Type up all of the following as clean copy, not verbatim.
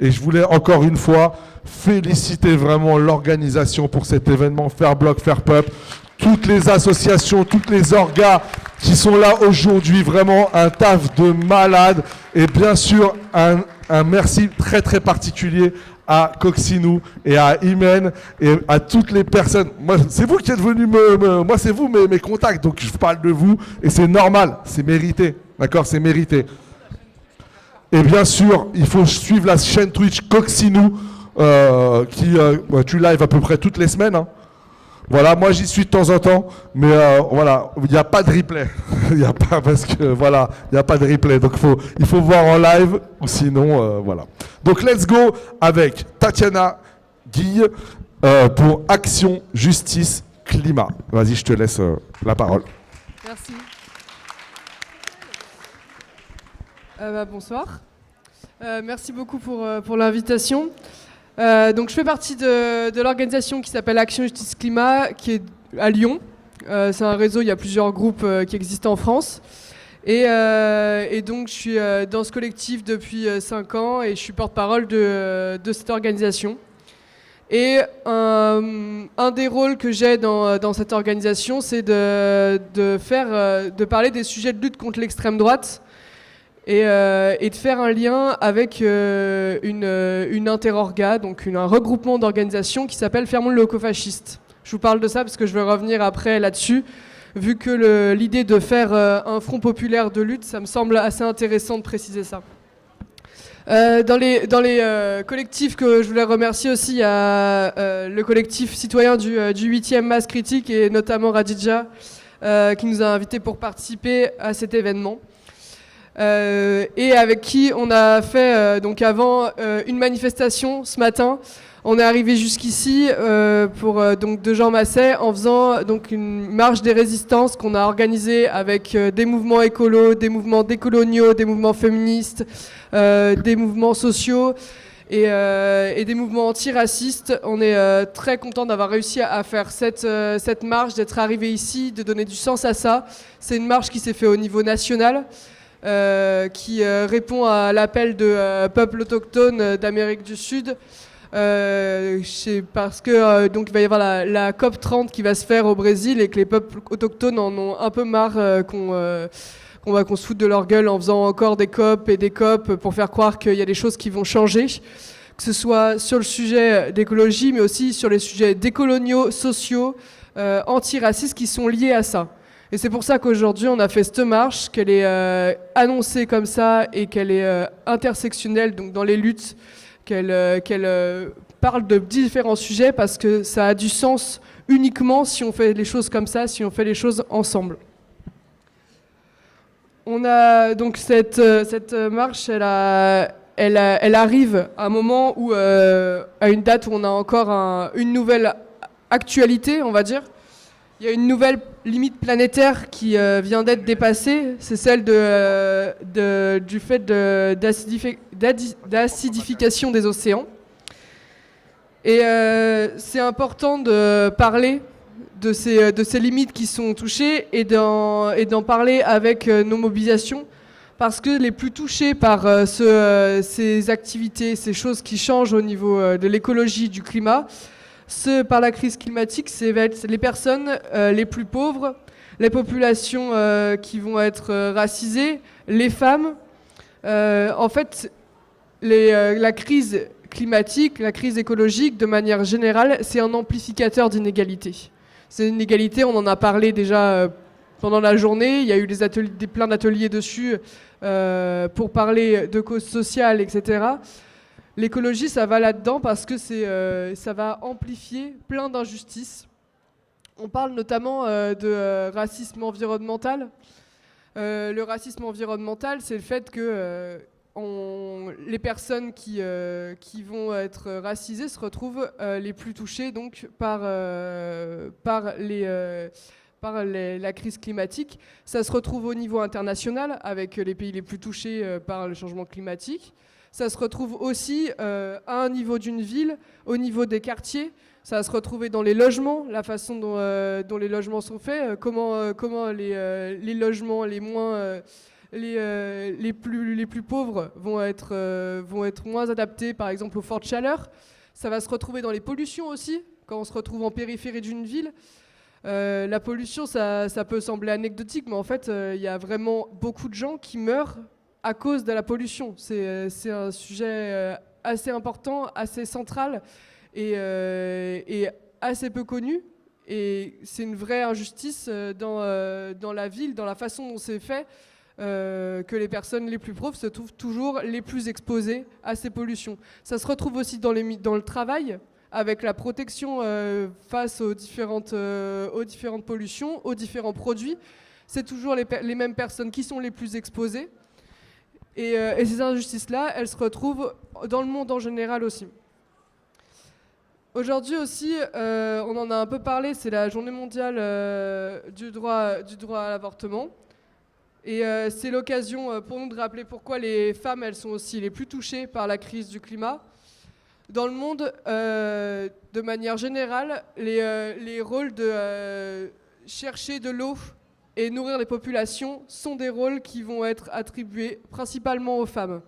Et je voulais encore une fois féliciter vraiment l'organisation pour cet événement Faire Bloc, Faire Peuple, toutes les associations, toutes les orgas qui sont là aujourd'hui, vraiment un taf de malade. Et bien sûr, un merci très très particulier à Coxinou et à Imen et à toutes les personnes. Moi, c'est vous qui êtes venus moi, c'est vous mes contacts, donc je parle de vous et c'est normal, c'est mérité. D'accord, c'est mérité. Et bien sûr, il faut suivre la chaîne Twitch Coxinou, tu live à peu près toutes les semaines. Hein. Voilà, moi j'y suis de temps en temps, mais voilà, il n'y a pas de replay. Il n'y a pas, parce que voilà, il n'y a pas de replay. Donc il faut voir en live, ou sinon, voilà. Donc let's go avec Tatiana Guille pour Action, Justice, Climat. Vas-y, je te laisse la parole. Merci. Bonsoir. Merci beaucoup pour l'invitation. Donc je fais partie de l'organisation qui s'appelle Action Justice Climat, qui est à Lyon. C'est un réseau, il y a plusieurs groupes qui existent en France. Et donc je suis dans ce collectif depuis 5 ans et je suis porte-parole de cette organisation. Et un des rôles que j'ai dans cette organisation, c'est de parler des sujets de lutte contre l'extrême droite et de faire un lien avec une interorga, donc un regroupement d'organisations qui s'appelle Fermons le locofasciste. Je vous parle de ça parce que je vais revenir après là-dessus, vu que l'idée de faire un front populaire de lutte, ça me semble assez intéressant de préciser ça. Dans les collectifs que je voulais remercier aussi, il y a le collectif citoyen du 8e Masse Critique et notamment Radija qui nous a invités pour participer à cet événement. Et avec qui on a fait donc avant une manifestation ce matin. On est arrivé jusqu'ici donc de Jean Masset en faisant donc une marche des résistances qu'on a organisée avec des mouvements écolos, des mouvements décoloniaux, des mouvements féministes, des mouvements sociaux et des mouvements antiracistes. On est très content d'avoir réussi à faire cette marche, d'être arrivé ici, de donner du sens à ça. C'est une marche qui s'est faite au niveau national. Qui répond à l'appel de peuples autochtones d'Amérique du Sud. Parce que donc il va y avoir la COP 30 qui va se faire au Brésil et que les peuples autochtones en ont un peu marre qu'on se foute de leur gueule en faisant encore des COP et des COP pour faire croire qu'il y a des choses qui vont changer, que ce soit sur le sujet d'écologie mais aussi sur les sujets décoloniaux, sociaux, antiracistes qui sont liés à ça. Et c'est pour ça qu'aujourd'hui, on a fait cette marche, qu'elle est annoncée comme ça et qu'elle est intersectionnelle, donc dans les luttes, qu'elle parle de différents sujets parce que ça a du sens uniquement si on fait les choses comme ça, si on fait les choses ensemble. On a donc cette marche, elle arrive à un moment où, à une date où on a encore une nouvelle actualité, on va dire. Il y a une nouvelle limite planétaire qui vient d'être dépassée, c'est celle du fait d'acidification des océans. Et c'est important de parler de ces limites qui sont touchées et d'en parler avec nos mobilisations, parce que les plus touchés par ces activités, ces choses qui changent au niveau de l'écologie, du climat, par la crise climatique, c'est les personnes les plus pauvres, les populations qui vont être racisées, les femmes. En fait, la crise climatique, la crise écologique, de manière générale, c'est un amplificateur d'inégalités. C'est une inégalité, on en a parlé déjà pendant la journée, il y a eu plein d'ateliers dessus pour parler de causes sociales, etc. L'écologie, ça va là-dedans parce que ça va amplifier plein d'injustices. On parle notamment de racisme environnemental. Le racisme environnemental, c'est le fait que les personnes qui vont être racisées se retrouvent les plus touchées donc, par la crise climatique. Ça se retrouve au niveau international avec les pays les plus touchés par le changement climatique. Ça se retrouve aussi à un niveau d'une ville, au niveau des quartiers. Ça va se retrouver dans les logements, la façon dont les logements sont faits, comment les logements les moins les plus pauvres vont être moins adaptés, par exemple, aux fortes chaleurs. Ça va se retrouver dans les pollutions aussi, quand on se retrouve en périphérie d'une ville. La pollution, ça peut sembler anecdotique, mais en fait, il y a vraiment beaucoup de gens qui meurent à cause de la pollution. C'est un sujet assez important, assez central et assez peu connu. Et c'est une vraie injustice dans la ville, dans la façon dont c'est fait, que les personnes les plus pauvres se trouvent toujours les plus exposées à ces pollutions. Ça se retrouve aussi dans le travail, avec la protection face aux différentes pollutions, aux différents produits. C'est toujours les mêmes personnes qui sont les plus exposées. Et ces injustices-là, elles se retrouvent dans le monde en général aussi. Aujourd'hui aussi, on en a un peu parlé, c'est la journée mondiale du droit à l'avortement. Et c'est l'occasion pour nous de rappeler pourquoi les femmes, elles sont aussi les plus touchées par la crise du climat. Dans le monde, de manière générale, les rôles de chercher de l'eau et nourrir les populations sont des rôles qui vont être attribués principalement aux femmes.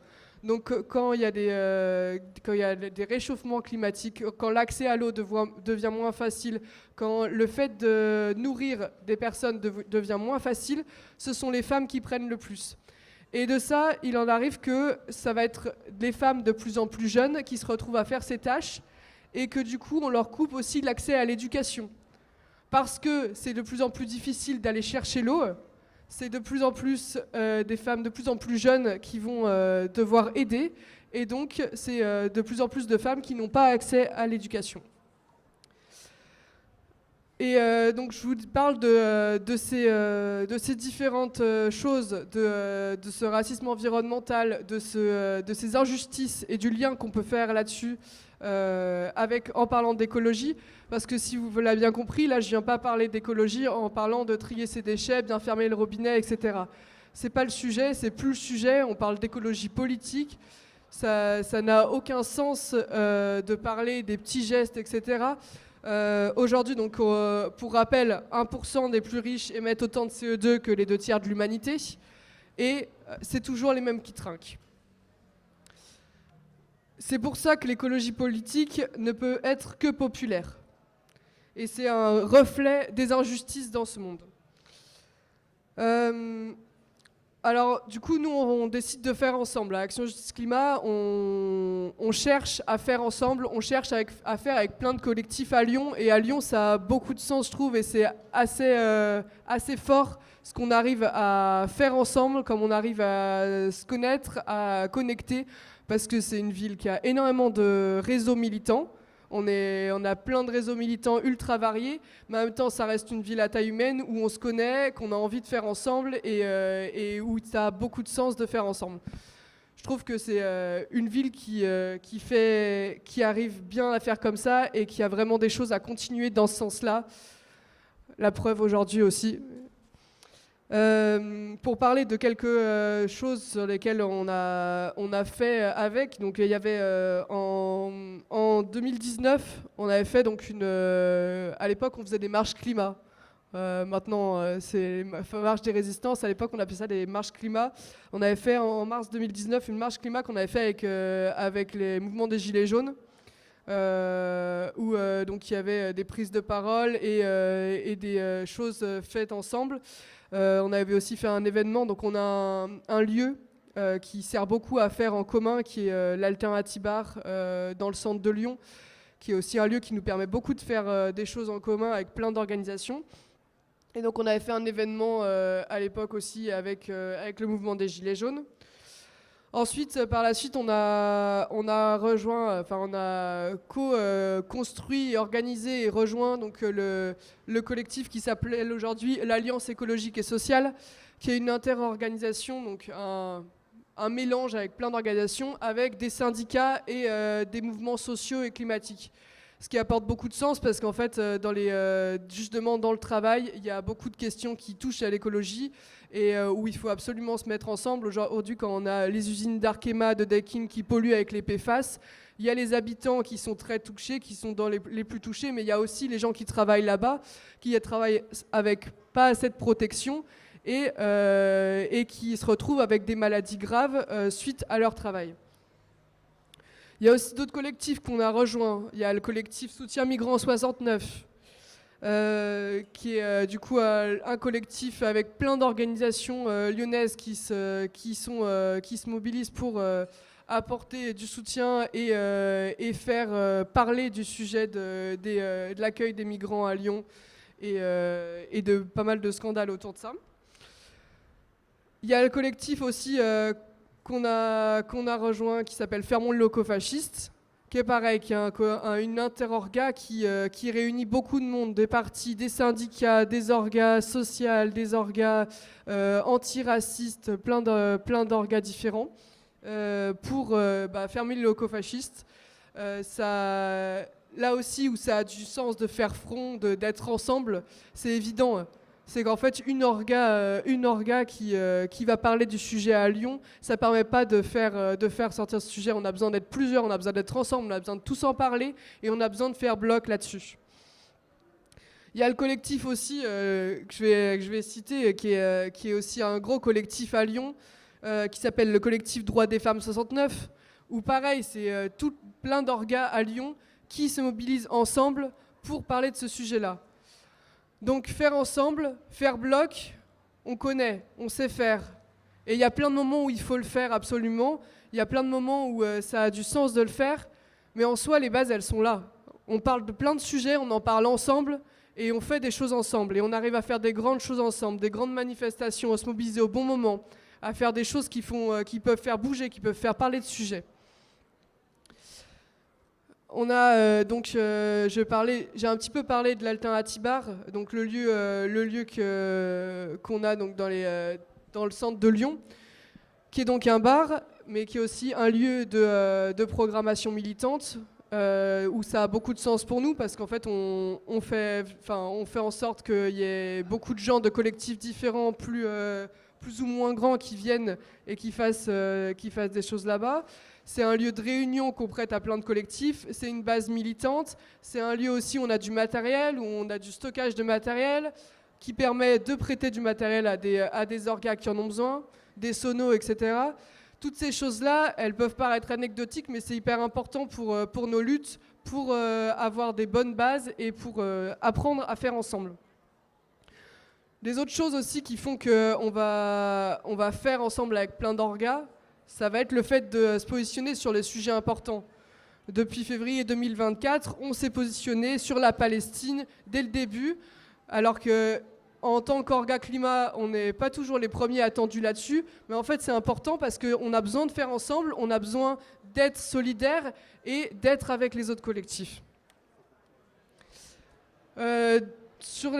Donc quand il y a des réchauffements climatiques, quand l'accès à l'eau devient moins facile, quand le fait de nourrir des personnes devient moins facile, ce sont les femmes qui prennent le plus. Et de ça, il en arrive que ça va être des femmes de plus en plus jeunes qui se retrouvent à faire ces tâches et que du coup, on leur coupe aussi l'accès à l'éducation. Parce que c'est de plus en plus difficile d'aller chercher l'eau, c'est de plus en plus des femmes de plus en plus jeunes qui vont devoir aider, et donc c'est de plus en plus de femmes qui n'ont pas accès à l'éducation. Et donc je vous parle de ces différentes choses, de ce racisme environnemental, de ces injustices et du lien qu'on peut faire là-dessus en parlant d'écologie, parce que si vous l'avez bien compris, là je viens pas parler d'écologie en parlant de trier ses déchets, bien fermer le robinet, etc. C'est pas le sujet, c'est plus le sujet, on parle d'écologie politique, ça n'a aucun sens de parler des petits gestes, etc. Aujourd'hui, donc, pour rappel, 1% des plus riches émettent autant de CO2 que les 2/3 de l'humanité, et c'est toujours les mêmes qui trinquent. C'est pour ça que l'écologie politique ne peut être que populaire. Et c'est un reflet des injustices dans ce monde. Alors, du coup, nous, on décide de faire ensemble. À Action Justice Climat, on cherche à faire ensemble, on cherche à faire avec plein de collectifs à Lyon. Et à Lyon, ça a beaucoup de sens, je trouve, et c'est assez fort ce qu'on arrive à faire ensemble, comme on arrive à se connaître, à connecter, parce que c'est une ville qui a énormément de réseaux militants. On a plein de réseaux militants ultra variés, mais en même temps, ça reste une ville à taille humaine où on se connaît, qu'on a envie de faire ensemble et où ça a beaucoup de sens de faire ensemble. Je trouve que c'est une ville qui arrive bien à faire comme ça et qui a vraiment des choses à continuer dans ce sens-là. La preuve aujourd'hui aussi. Pour parler de quelques choses sur lesquelles on a fait avec, donc il y avait en 2019, on avait fait donc à l'époque on faisait des marches climat. Maintenant c'est marche des résistances. À l'époque on appelait ça des marches climat. On avait fait en mars 2019 une marche climat qu'on avait fait avec les mouvements des Gilets jaunes. Où donc il y avait des prises de parole et des choses faites ensemble. On avait aussi fait un événement, donc on a un lieu qui sert beaucoup à faire en commun, qui est l'Alternative Bar dans le centre de Lyon, qui est aussi un lieu qui nous permet beaucoup de faire des choses en commun avec plein d'organisations. Et donc on avait fait un événement à l'époque aussi avec le mouvement des Gilets jaunes. Ensuite, par la suite, on a co-construit, organisé et rejoint donc le collectif qui s'appelle aujourd'hui l'Alliance écologique et sociale, qui est une interorganisation, donc un mélange avec plein d'organisations, avec des syndicats et des mouvements sociaux et climatiques. Ce qui apporte beaucoup de sens parce qu'en fait, justement dans le travail, il y a beaucoup de questions qui touchent à l'écologie et où il faut absolument se mettre ensemble. Aujourd'hui, quand on a les usines d'Arkema, de Daikin qui polluent avec les PFAS, il y a les habitants qui sont très touchés, qui sont dans les plus touchés, mais il y a aussi les gens qui travaillent là-bas, qui travaillent avec pas assez de protection et qui se retrouvent avec des maladies graves suite à leur travail. Il y a aussi d'autres collectifs qu'on a rejoints. Il y a le collectif Soutien Migrants 69, qui est du coup un collectif avec plein d'organisations lyonnaises qui se mobilisent pour apporter du soutien et faire parler du sujet de l'accueil des migrants à Lyon et de pas mal de scandales autour de ça. Il y a le collectif aussi qu'on a rejoint qui s'appelle Fermons le loco-fasciste, qui est pareil, qui est une interorga qui réunit beaucoup de monde, des partis, des syndicats, des orgas sociaux, des orgas antiracistes, plein d'orgas différents, pour fermer le loco-fasciste. Là aussi où ça a du sens de faire front, d'être ensemble, c'est évident. C'est qu'en fait, une orga qui va parler du sujet à Lyon, ça permet pas de faire sortir ce sujet. On a besoin d'être plusieurs, on a besoin d'être ensemble, on a besoin de tous en parler et on a besoin de faire bloc là-dessus. Il y a le collectif aussi que je vais citer, qui est aussi un gros collectif à Lyon, qui s'appelle le collectif Droits des femmes 69, où pareil, c'est plein d'orgas à Lyon qui se mobilisent ensemble pour parler de ce sujet-là. Donc faire ensemble, faire bloc, on connaît, on sait faire. Et il y a plein de moments où il faut le faire absolument, il y a plein de moments où ça a du sens de le faire, mais en soi, les bases, elles sont là. On parle de plein de sujets, on en parle ensemble, et on fait des choses ensemble. Et on arrive à faire des grandes choses ensemble, des grandes manifestations, à se mobiliser au bon moment, à faire des choses qui peuvent faire bouger, qui peuvent faire parler de sujets. On a j'ai un petit peu parlé de l'Alternative Bar, donc le lieu qu'on a donc dans le centre de Lyon, qui est donc un bar, mais qui est aussi un lieu de programmation militante, où ça a beaucoup de sens pour nous, parce qu'en fait on fait en sorte qu'il y ait beaucoup de gens de collectifs différents, plus ou moins grands, qui viennent et qui fassent des choses là-bas. C'est un lieu de réunion qu'on prête à plein de collectifs, c'est une base militante, c'est un lieu aussi où on a du matériel, où on a du stockage de matériel, qui permet de prêter du matériel à des orgas qui en ont besoin, des sonos, etc. Toutes ces choses-là, elles peuvent paraître anecdotiques, mais c'est hyper important pour nos luttes, pour avoir des bonnes bases et pour apprendre à faire ensemble. Les autres choses aussi qui font qu'on va faire ensemble avec plein d'orgas, ça va être le fait de se positionner sur les sujets importants. Depuis février 2024, on s'est positionné sur la Palestine dès le début, alors que en tant qu'orga climat, on n'est pas toujours les premiers attendus là-dessus, mais en fait c'est important parce qu'on a besoin de faire ensemble, on a besoin d'être solidaires et d'être avec les autres collectifs. Sur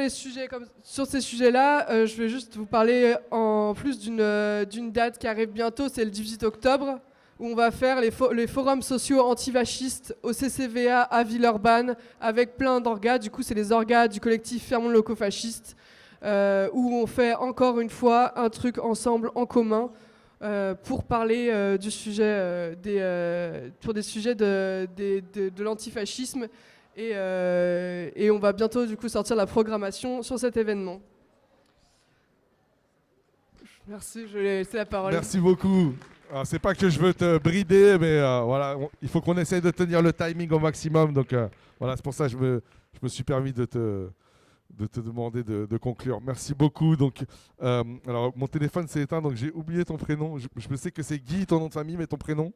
ces sujets-là, je vais juste vous parler en plus d'une date qui arrive bientôt, c'est le 18 octobre, où on va faire les forums sociaux antifascistes au CCVA à Villeurbanne, avec plein d'orgas. Du coup, c'est les orgas du collectif Fermons le loco-fasciste, où on fait encore une fois un truc ensemble, en commun, pour parler du sujet, pour des sujets de l'antifascisme. Et on va bientôt du coup sortir la programmation sur cet événement. Merci, je vais laisser la parole. Merci beaucoup. Alors, c'est pas que je veux te brider, mais voilà, il faut qu'on essaye de tenir le timing au maximum. Donc voilà, c'est pour ça que je me suis permis de te demander de conclure. Merci beaucoup. Donc, alors mon téléphone s'est éteint, donc j'ai oublié ton prénom. Je sais que c'est Guy, ton nom de famille, mais ton prénom ?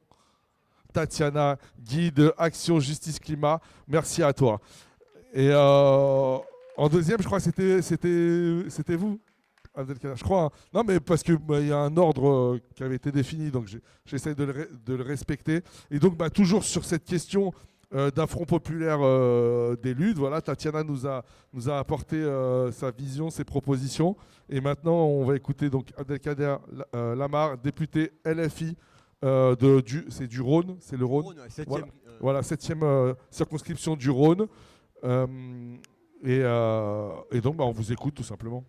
Tatiana, Guy de Action Justice Climat, merci à toi. Et en deuxième, je crois que c'était vous, Abdelkader, je crois. Hein. Non, mais parce qu'il y a un ordre qui avait été défini, donc j'essaie de le respecter. Et donc, toujours sur cette question d'un front populaire des luttes, voilà, Tatiana nous a apporté sa vision, ses propositions. Et maintenant, on va écouter donc Abdelkader Lamar, député LFI. C'est du Rhône, c'est le Rhône. Voilà, 7e circonscription du Rhône. Et donc, on vous écoute tout simplement.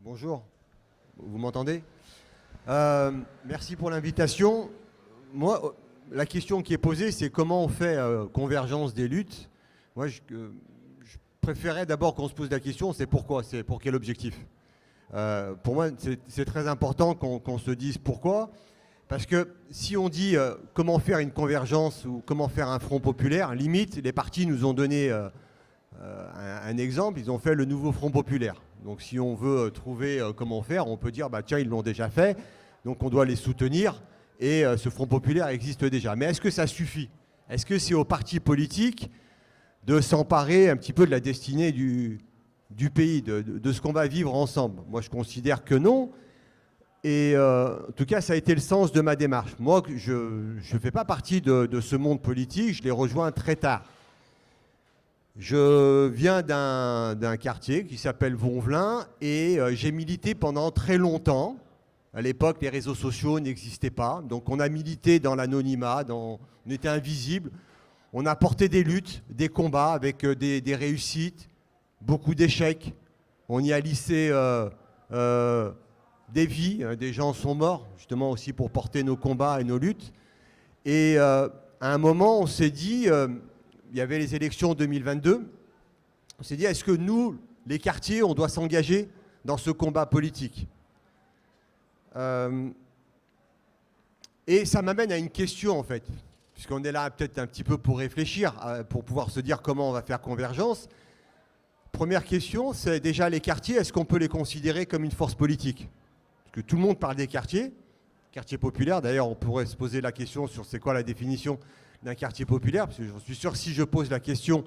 Bonjour, vous m'entendez ? Merci pour l'invitation. Moi, la question qui est posée, c'est comment on fait convergence des luttes. Moi, je préférais d'abord qu'on se pose la question, c'est pourquoi, c'est pour quel objectif ? Pour moi, c'est très important qu'on se dise pourquoi. Parce que si on dit comment faire une convergence ou comment faire un front populaire, limite, les partis nous ont donné un exemple, ils ont fait le nouveau front populaire. Donc si on veut trouver comment faire, on peut dire, bah, tiens, ils l'ont déjà fait, donc on doit les soutenir, et ce front populaire existe déjà. Mais est-ce que ça suffit? Est-ce que c'est aux partis politiques de s'emparer un petit peu de la destinée du pays, de ce qu'on va vivre ensemble? Moi, je considère que non. Et en tout cas, ça a été le sens de ma démarche. Moi, je ne fais pas partie de ce monde politique, je l'ai rejoint très tard. Je viens d'un quartier qui s'appelle Vonvelin et j'ai milité pendant très longtemps. À l'époque, les réseaux sociaux n'existaient pas. Donc on a milité dans l'anonymat, on était invisible. On a porté des luttes, des combats avec des réussites, beaucoup d'échecs. On y a lissé des vies, des gens sont morts, justement aussi pour porter nos combats et nos luttes. Et à un moment, on s'est dit, il y avait les élections 2022, on s'est dit, est-ce que nous, les quartiers, on doit s'engager dans ce combat politique? Et ça m'amène à une question, en fait, puisqu'on est là peut-être un petit peu pour réfléchir, pour pouvoir se dire comment on va faire convergence. Première question, c'est déjà les quartiers, est-ce qu'on peut les considérer comme une force politique? Parce que tout le monde parle des quartiers populaires. D'ailleurs, on pourrait se poser la question sur c'est quoi la définition d'un quartier populaire, parce que je suis sûr que si je pose la question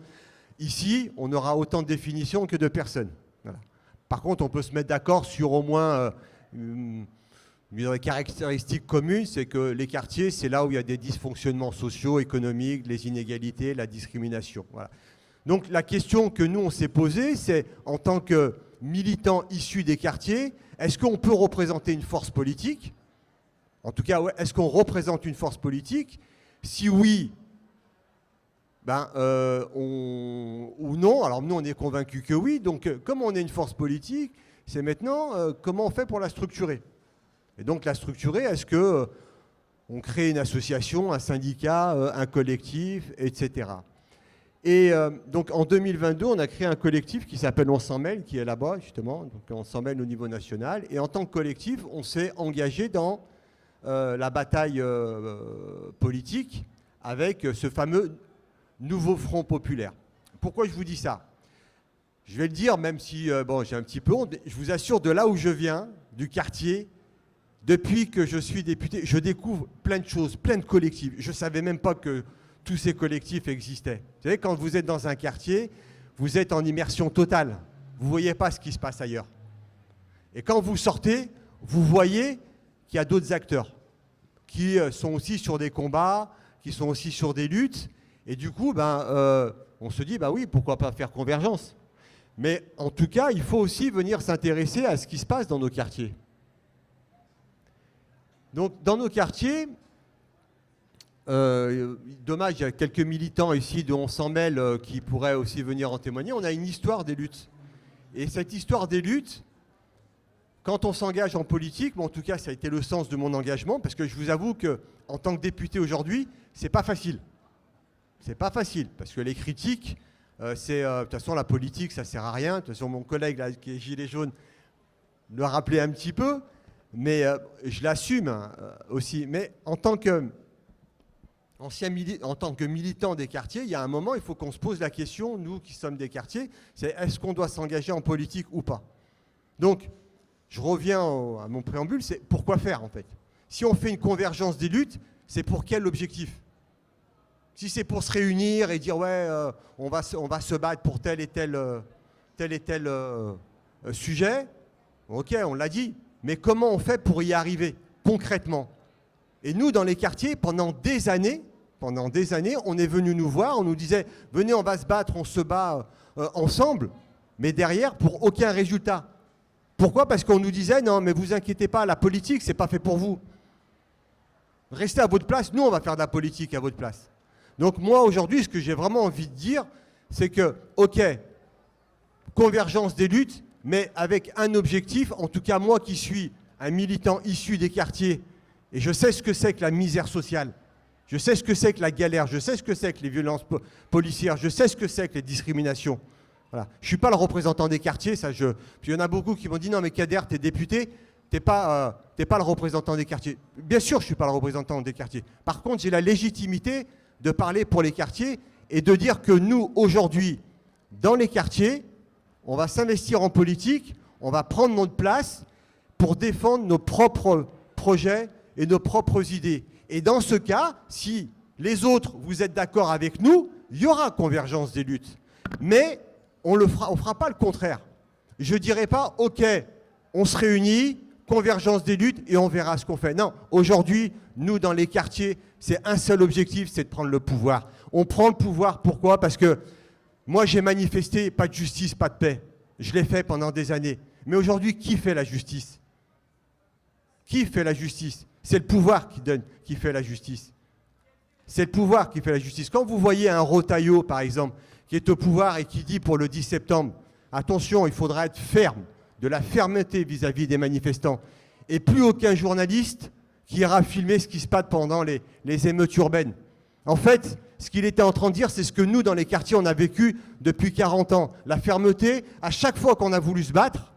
ici, on aura autant de définitions que de personnes. Voilà. Par contre, on peut se mettre d'accord sur au moins une caractéristique commune, c'est que les quartiers, c'est là où il y a des dysfonctionnements sociaux, économiques, les inégalités, la discrimination. Voilà. Donc la question que nous, on s'est posée, c'est en tant que militants issus des quartiers, est-ce qu'on peut représenter une force politique? En tout cas, ouais, est-ce qu'on représente une force politique? Si oui, ou non, alors nous on est convaincus que oui, donc comme on est une force politique, c'est maintenant comment on fait pour la structurer. Et donc la structurer, est-ce qu'on crée une association, un syndicat, un collectif, etc. Et donc en 2022, on a créé un collectif qui s'appelle On s'en mêle, qui est là-bas justement, donc on s'en mêle au niveau national, et en tant que collectif, on s'est engagé dans la bataille politique avec ce fameux nouveau front populaire. Pourquoi je vous dis ça? Je vais le dire, même si bon, j'ai un petit peu honte, je vous assure, de là où je viens, du quartier, depuis que je suis député, je découvre plein de choses, plein de collectifs. Je ne savais même pas que tous ces collectifs existaient. Vous savez, quand vous êtes dans un quartier, vous êtes en immersion totale. Vous ne voyez pas ce qui se passe ailleurs. Et quand vous sortez, vous voyez qu'il y a d'autres acteurs qui sont aussi sur des combats, qui sont aussi sur des luttes. Et du coup, on se dit, bah oui, pourquoi pas faire convergence? Mais en tout cas, il faut aussi venir s'intéresser à ce qui se passe dans nos quartiers. Donc, dans nos quartiers, dommage, il y a quelques militants ici de On s'en mêle qui pourraient aussi venir en témoigner. On a une histoire des luttes. Et cette histoire des luttes, quand on s'engage en politique, en tout cas, ça a été le sens de mon engagement, parce que je vous avoue qu'en tant que député aujourd'hui, c'est pas facile. C'est pas facile, parce que les critiques, de toute façon, la politique, ça sert à rien. De toute façon, mon collègue là, qui est gilet jaune le rappelait un petit peu, mais je l'assume aussi. Mais en tant que militant des quartiers, il y a un moment, il faut qu'on se pose la question, nous qui sommes des quartiers, c'est est-ce qu'on doit s'engager en politique ou pas? Donc, je reviens à mon préambule, c'est pourquoi faire en fait? Si on fait une convergence des luttes, c'est pour quel objectif? Si c'est pour se réunir et dire ouais, on va se battre pour tel et tel sujet, ok, on l'a dit, mais comment on fait pour y arriver concrètement? Et nous, dans les quartiers, pendant des années, on est venu nous voir, on nous disait venez, on va se battre, on se bat ensemble, mais derrière, pour aucun résultat. Pourquoi? Parce qu'on nous disait non, mais vous inquiétez pas, la politique, c'est pas fait pour vous. Restez à votre place, nous, on va faire de la politique à votre place. Donc moi, aujourd'hui, ce que j'ai vraiment envie de dire, c'est que, ok, convergence des luttes, mais avec un objectif, en tout cas moi qui suis un militant issu des quartiers, et je sais ce que c'est que la misère sociale, je sais ce que c'est que la galère, je sais ce que c'est que les violences policières, je sais ce que c'est que les discriminations. Voilà. Je ne suis pas le représentant des quartiers. Il y en a beaucoup qui m'ont dit non mais Kader, tu es député, tu n'es pas le représentant des quartiers. Bien sûr, je ne suis pas le représentant des quartiers. Par contre, j'ai la légitimité de parler pour les quartiers et de dire que nous, aujourd'hui, dans les quartiers, on va s'investir en politique, on va prendre notre place pour défendre nos propres projets et nos propres idées. Et dans ce cas, si les autres, vous êtes d'accord avec nous, il y aura convergence des luttes. Mais on ne fera pas le contraire. Je ne dirai pas, OK, on se réunit, convergence des luttes et on verra ce qu'on fait. Non, aujourd'hui, nous, dans les quartiers, c'est un seul objectif, c'est de prendre le pouvoir. On prend le pouvoir, pourquoi? Parce que moi, j'ai manifesté, pas de justice, pas de paix. Je l'ai fait pendant des années. Mais aujourd'hui, qui fait la justice? Qui fait la justice? C'est le pouvoir qui fait la justice. C'est le pouvoir qui fait la justice. Quand vous voyez un Rotaillot, par exemple, qui est au pouvoir et qui dit pour le 10 septembre, attention, il faudra être ferme, de la fermeté vis-à-vis des manifestants, et plus aucun journaliste qui ira filmer ce qui se passe pendant les émeutes urbaines. En fait, ce qu'il était en train de dire, c'est ce que nous, dans les quartiers, on a vécu depuis 40 ans. La fermeté, à chaque fois qu'on a voulu se battre,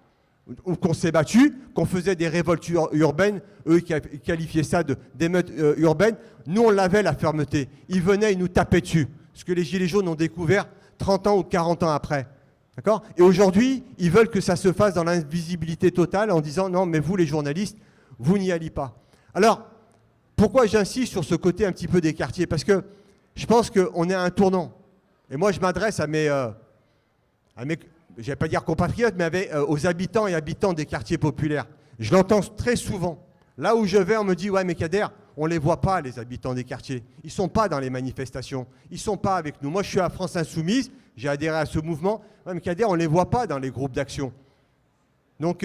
ou qu'on s'est battu, qu'on faisait des révoltes urbaines, eux qui qualifiaient ça d'émeutes urbaines, nous on l'avait la fermeté. Ils venaient, ils nous tapaient dessus. Ce que les Gilets jaunes ont découvert 30 ans ou 40 ans après. D'accord ? Et aujourd'hui, ils veulent que ça se fasse dans l'invisibilité totale en disant non, mais vous les journalistes, vous n'y allez pas. Alors, pourquoi j'insiste sur ce côté un petit peu des quartiers? Parce que je pense qu'on est à un tournant. Et moi, je m'adresse à mes je ne vais pas dire compatriotes, mais aux habitants et habitantes des quartiers populaires. Je l'entends très souvent. Là où je vais, on me dit « Ouais, mais Kader, on ne les voit pas, les habitants des quartiers. Ils ne sont pas dans les manifestations. Ils ne sont pas avec nous. Moi, je suis à France Insoumise. J'ai adhéré à ce mouvement. Ouais, mais Kader, on ne les voit pas dans les groupes d'action. » Donc,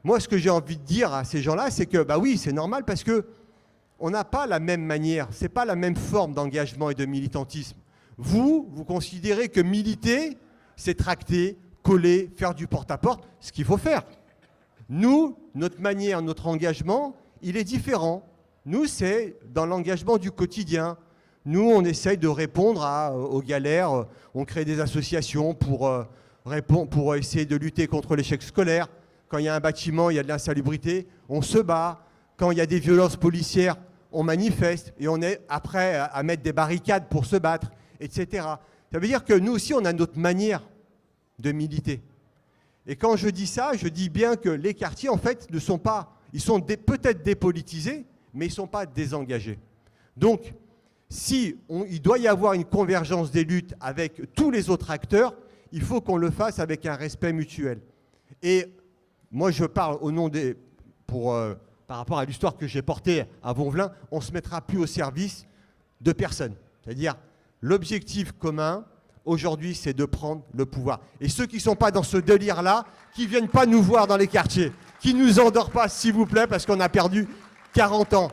moi, ce que j'ai envie de dire à ces gens-là, c'est que, bah oui, c'est normal parce qu'on n'a pas la même manière. Ce n'est pas la même forme d'engagement et de militantisme. Vous considérez que militer, c'est tracter, coller, faire du porte-à-porte, ce qu'il faut faire. Nous, notre manière, notre engagement, il est différent. Nous, c'est dans l'engagement du quotidien. Nous, on essaye de répondre aux galères. On crée des associations pour essayer de lutter contre l'échec scolaire. Quand il y a un bâtiment, il y a de l'insalubrité, on se bat. Quand il y a des violences policières, on manifeste. Et on est après à mettre des barricades pour se battre, etc. Ça veut dire que nous aussi, on a notre manière de militer. Et quand je dis ça, je dis bien que les quartiers, en fait, ne sont pas... Ils sont peut-être dépolitisés, mais ils ne sont pas désengagés. Donc, il doit y avoir une convergence des luttes avec tous les autres acteurs, il faut qu'on le fasse avec un respect mutuel. Et moi, je parle au nom par rapport à l'histoire que j'ai portée à Vauvelin, on ne se mettra plus au service de personne. C'est-à-dire, l'objectif commun, aujourd'hui, c'est de prendre le pouvoir. Et ceux qui ne sont pas dans ce délire-là, qui ne viennent pas nous voir dans les quartiers, qui ne nous endorment pas, s'il vous plaît, parce qu'on a perdu 40 ans.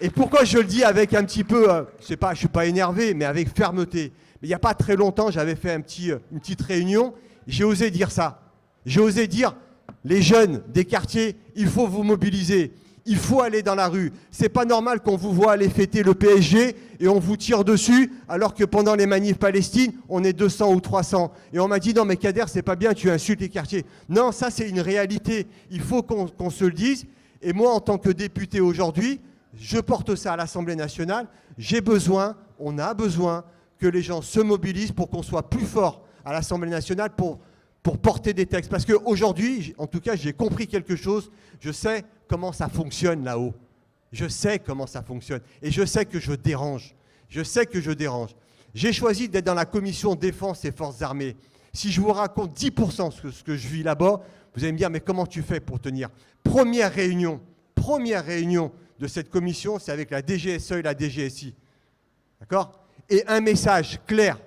Et pourquoi je le dis avec un petit peu, je ne suis pas énervé, mais avec fermeté. Mais il n'y a pas très longtemps, j'avais fait une petite réunion, j'ai osé dire ça. J'ai osé dire, les jeunes des quartiers, il faut vous mobiliser. Il faut aller dans la rue. C'est pas normal qu'on vous voit aller fêter le PSG et on vous tire dessus alors que pendant les manifs Palestine, on est 200 ou 300. Et on m'a dit non mais Kader, c'est pas bien, tu insultes les quartiers. Non, ça c'est une réalité. Il faut qu'on se le dise. Et moi, en tant que député aujourd'hui, je porte ça à l'Assemblée nationale. On a besoin que les gens se mobilisent pour qu'on soit plus fort à l'Assemblée nationale pour porter des textes. Parce qu'aujourd'hui, en tout cas, j'ai compris quelque chose. Je sais comment ça fonctionne là-haut. Je sais comment ça fonctionne. Et je sais que je dérange. J'ai choisi d'être dans la commission défense et forces armées. Si je vous raconte 10% ce que je vis là-bas, vous allez me dire, mais comment tu fais pour tenir? Première réunion de cette commission, c'est avec la DGSE et la DGSI. D'accord? Et un message clair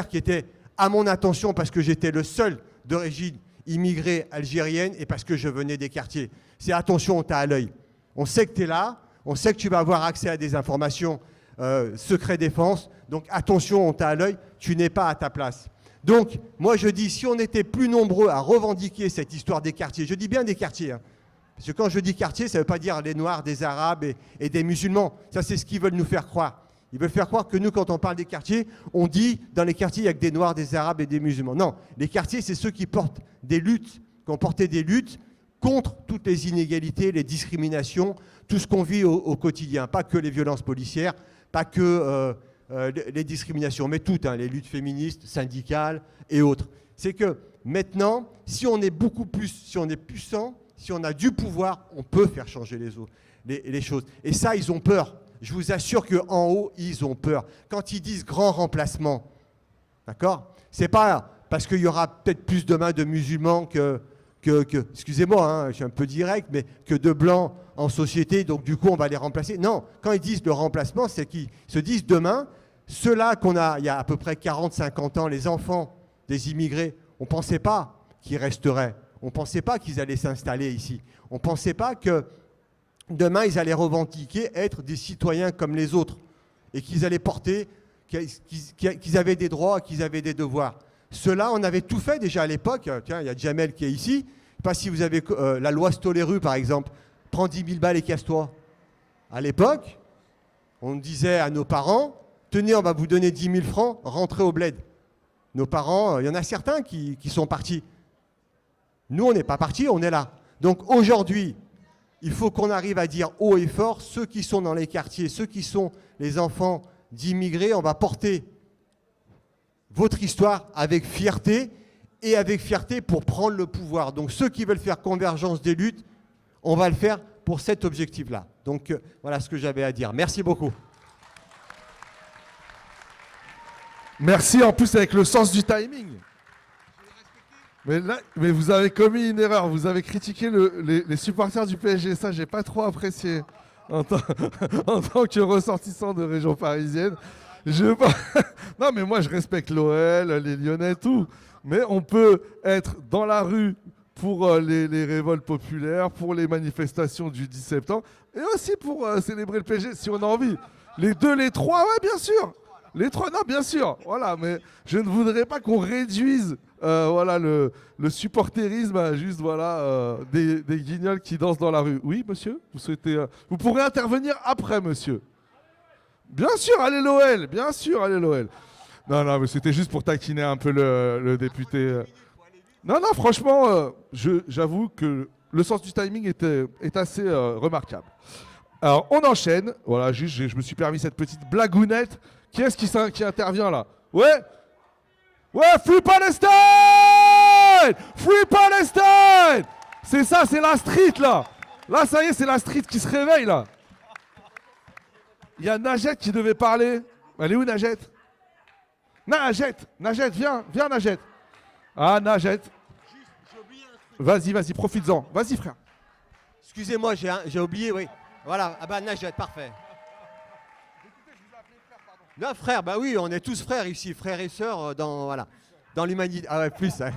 qui était à mon attention parce que j'étais le seul d'origine immigrée algérienne et parce que je venais des quartiers. C'est attention, on t'a à l'œil. On sait que tu es là, on sait que tu vas avoir accès à des informations secret défense, donc attention, on t'a à l'œil, tu n'es pas à ta place. Donc, moi je dis, si on était plus nombreux à revendiquer cette histoire des quartiers, je dis bien des quartiers, hein, parce que quand je dis quartier, ça ne veut pas dire les Noirs, des Arabes et des musulmans. Ça, c'est ce qu'ils veulent nous faire croire. Ils veulent faire croire que nous, quand on parle des quartiers, on dit dans les quartiers, il n'y a que des Noirs, des Arabes et des musulmans. Non, les quartiers, c'est ceux qui portent des luttes, qui ont porté des luttes contre toutes les inégalités, les discriminations, tout ce qu'on vit au quotidien. Pas que les violences policières, pas que les discriminations, mais toutes, hein, les luttes féministes, syndicales et autres. C'est que maintenant, si on est beaucoup plus, si on est puissant, si on a du pouvoir, on peut faire changer les choses. Et ça, ils ont peur. Je vous assure qu'en haut, ils ont peur. Quand ils disent grand remplacement, d'accord ? C'est pas parce qu'il y aura peut-être plus demain de musulmans que excusez-moi, hein, je suis un peu direct, mais que de blancs en société, donc du coup, on va les remplacer. Non, quand ils disent le remplacement, c'est qu'ils se disent demain, ceux-là qu'on a, il y a à peu près 40, 50 ans, les enfants des immigrés, on ne pensait pas qu'ils resteraient. On ne pensait pas qu'ils allaient s'installer ici. On ne pensait pas que demain, ils allaient revendiquer être des citoyens comme les autres et qu'ils allaient porter, qu'ils avaient des droits, qu'ils avaient des devoirs. Ceux-là, on avait tout fait déjà à l'époque. Tiens, il y a Jamel qui est ici. Je ne sais pas si vous avez la loi Stoléru, par exemple. Prends 10 000 balles et casse-toi. À l'époque, on disait à nos parents, tenez, on va vous donner 10 000 francs, rentrez au bled. Nos parents, il y en a certains qui sont partis. Nous, on n'est pas partis, on est là. Donc aujourd'hui, il faut qu'on arrive à dire haut et fort, ceux qui sont dans les quartiers, ceux qui sont les enfants d'immigrés, on va porter votre histoire avec fierté et avec fierté pour prendre le pouvoir. Donc ceux qui veulent faire convergence des luttes, on va le faire pour cet objectif-là. Donc voilà ce que j'avais à dire. Merci beaucoup. Merci en plus avec le sens du timing. Mais vous avez commis une erreur. Vous avez critiqué les supporters du PSG. Ça, j'ai pas trop apprécié en tant que ressortissant de région parisienne. Non, mais moi, je respecte l'OL, les Lyonnais, tout. Mais on peut être dans la rue pour les révoltes populaires, pour les manifestations du 10 septembre, et aussi pour célébrer le PSG, si on a envie. Les deux, les trois, ouais, bien sûr. Les trois, non, bien sûr. Voilà, mais je ne voudrais pas qu'on réduise voilà, le supporterisme à juste des guignols qui dansent dans la rue. Oui, monsieur, vous souhaitez... vous pourrez intervenir après, monsieur. Bien sûr, allez l'OL, bien sûr, allez l'OL. Non, mais c'était juste pour taquiner un peu le député. Non, franchement, j'avoue que le sens du timing est assez remarquable. Alors, on enchaîne. Voilà, juste, je me suis permis cette petite blagounette. Qui est-ce qui intervient là? Ouais, Free Palestine! Free Palestine! C'est ça, c'est la street là. Là, ça y est, c'est la street qui se réveille là. Il y a Najet qui devait parler. Elle est où, Najet? Najet, viens, Najet. Ah, Najet. Vas-y, profites-en. Vas-y, frère. Excusez-moi, j'ai oublié, oui. Voilà, ah bah Najet, parfait. Non, frère, bah oui, on est tous frères ici, frères et sœurs dans l'humanité. Ah ouais, plus, hein.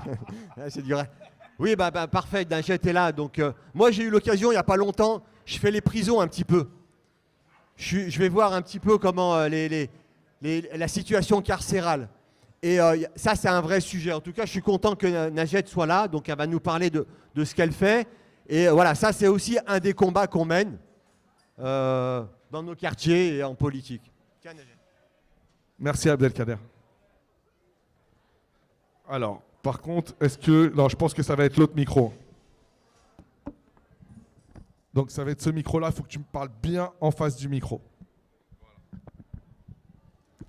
C'est du vrai. Oui, bah parfait, Najet est là. Donc, moi, j'ai eu l'occasion, il n'y a pas longtemps, je fais les prisons un petit peu. Je vais voir un petit peu comment la situation carcérale. Et ça, c'est un vrai sujet. En tout cas, je suis content que Najet soit là. Donc, elle va nous parler de ce qu'elle fait. Et voilà, ça, c'est aussi un des combats qu'on mène dans nos quartiers et en politique. Tiens, Najet. Merci, Abdelkader. Alors, par contre, non, je pense que ça va être l'autre micro. Donc, ça va être ce micro-là. Il faut que tu me parles bien en face du micro.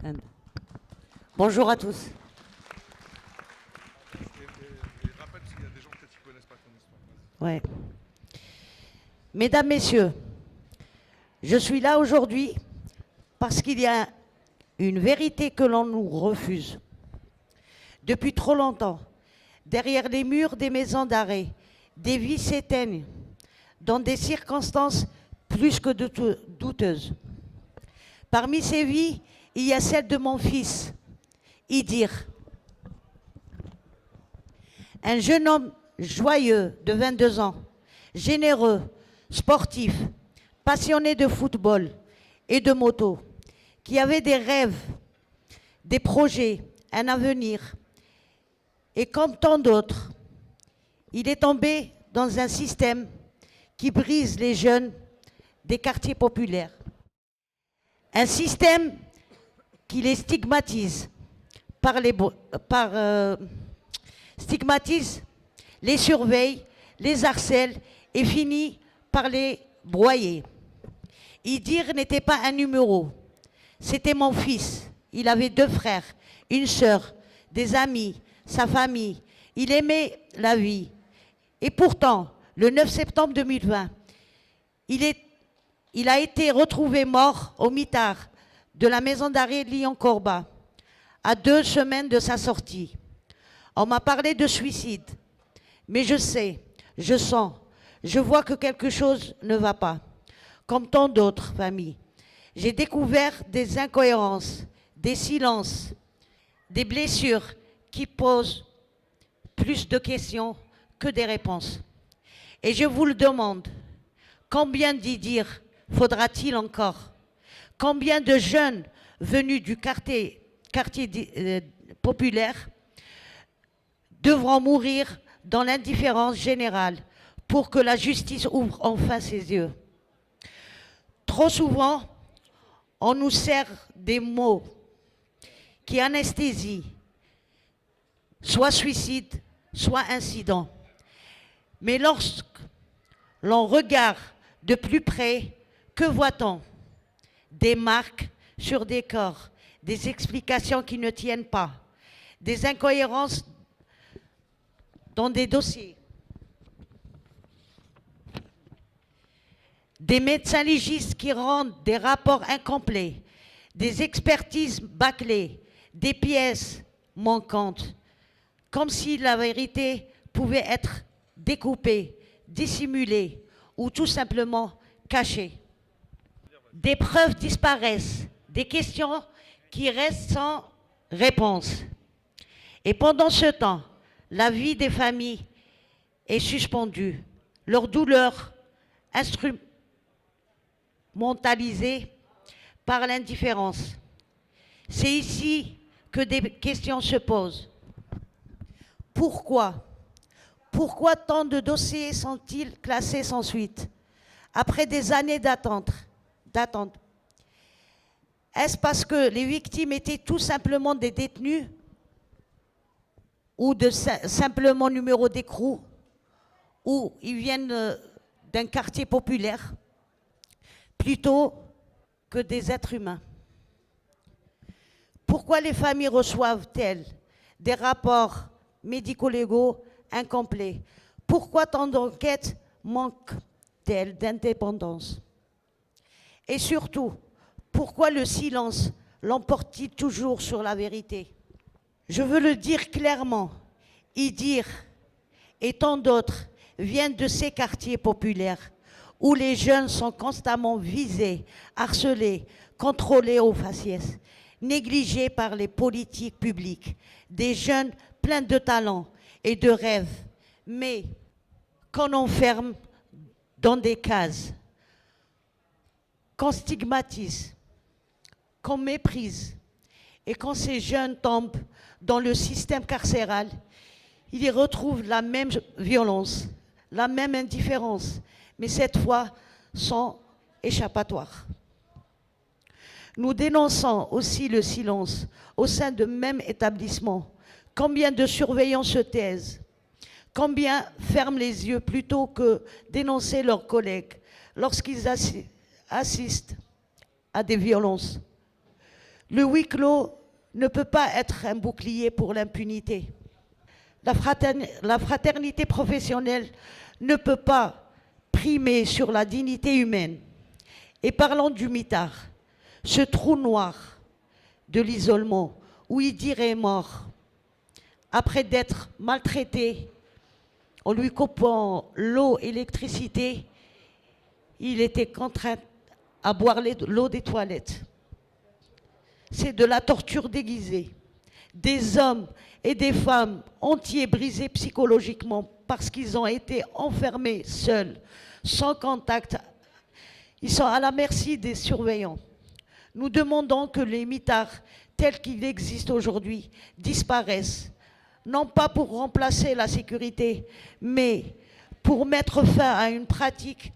Voilà. Bonjour à tous. Et rappelle, parce qu'il y a des gens peut-être qui ne connaissent pas ton histoire. Ouais. Mesdames, Messieurs, je suis là aujourd'hui parce qu'il y a une vérité que l'on nous refuse. Depuis trop longtemps, derrière les murs des maisons d'arrêt, des vies s'éteignent dans des circonstances plus que douteuses. Parmi ces vies, il y a celle de mon fils, Idir. Un jeune homme joyeux de 22 ans, généreux, sportif, passionné de football et de moto, qui avait des rêves, des projets, un avenir. Et comme tant d'autres, il est tombé dans un système qui brise les jeunes des quartiers populaires. Un système qui les stigmatise, stigmatise, les surveille, les harcèle et finit par les broyer. Idir n'était pas un numéro, c'était mon fils. Il avait 2 frères, une sœur, des amis, sa famille. Il aimait la vie. Et pourtant, le 9 septembre 2020, il a été retrouvé mort au mitard de la maison d'arrêt Lyon-Corba, à 2 semaines de sa sortie. On m'a parlé de suicide, mais je sais, je sens, je vois que quelque chose ne va pas. Comme tant d'autres familles, j'ai découvert des incohérences, des silences, des blessures qui posent plus de questions que des réponses. Et je vous le demande, combien d'Idir faudra-t-il encore? Combien de jeunes venus du quartier populaire devront mourir dans l'indifférence générale pour que la justice ouvre enfin ses yeux? Trop souvent, on nous sert des mots qui anesthésient, soit suicide, soit incident. Mais lorsque l'on regarde de plus près, que voit-on? Des marques sur des corps, des explications qui ne tiennent pas, des incohérences dans des dossiers, des médecins légistes qui rendent des rapports incomplets, des expertises bâclées, des pièces manquantes, comme si la vérité pouvait être découpée, dissimulée ou tout simplement cachée. Des preuves disparaissent, des questions qui restent sans réponse. Et pendant ce temps, la vie des familles est suspendue, leur douleur instrumentalisée par l'indifférence. C'est ici que des questions se posent. Pourquoi? Pourquoi tant de dossiers sont-ils classés sans suite, après des années d'attente? Est-ce parce que les victimes étaient tout simplement des détenus ou simplement numéros d'écrou, ou ils viennent d'un quartier populaire, plutôt que des êtres humains? Pourquoi les familles reçoivent-elles des rapports médico-légaux incomplets? Pourquoi tant d'enquêtes manquent-elles d'indépendance? Et surtout, pourquoi le silence l'emporte-t-il toujours sur la vérité? Je veux le dire clairement, Idir et tant d'autres viennent de ces quartiers populaires où les jeunes sont constamment visés, harcelés, contrôlés au faciès, négligés par les politiques publiques, des jeunes pleins de talent et de rêves, mais qu'on enferme dans des cases, qu'on stigmatise, qu'on méprise. Et quand ces jeunes tombent dans le système carcéral, ils y retrouvent la même violence, la même indifférence, mais cette fois sans échappatoire. Nous dénonçons aussi le silence au sein de même établissement. Combien de surveillants se taisent? Combien ferment les yeux plutôt que dénoncer leurs collègues lorsqu'ils assistent à des violences? Le huis clos ne peut pas être un bouclier pour l'impunité. La fraternité professionnelle ne peut pas primer sur la dignité humaine. Et parlons du mitard, ce trou noir de l'isolement où Idir est mort après d'être maltraité en lui coupant l'eau et l'électricité. Il était contraint à boire l'eau des toilettes. C'est de la torture déguisée. Des hommes et des femmes entiers brisés psychologiquement parce qu'ils ont été enfermés seuls, sans contact. Ils sont à la merci des surveillants. Nous demandons que les mitards tels qu'ils existent aujourd'hui disparaissent, non pas pour remplacer la sécurité, mais pour mettre fin à une pratique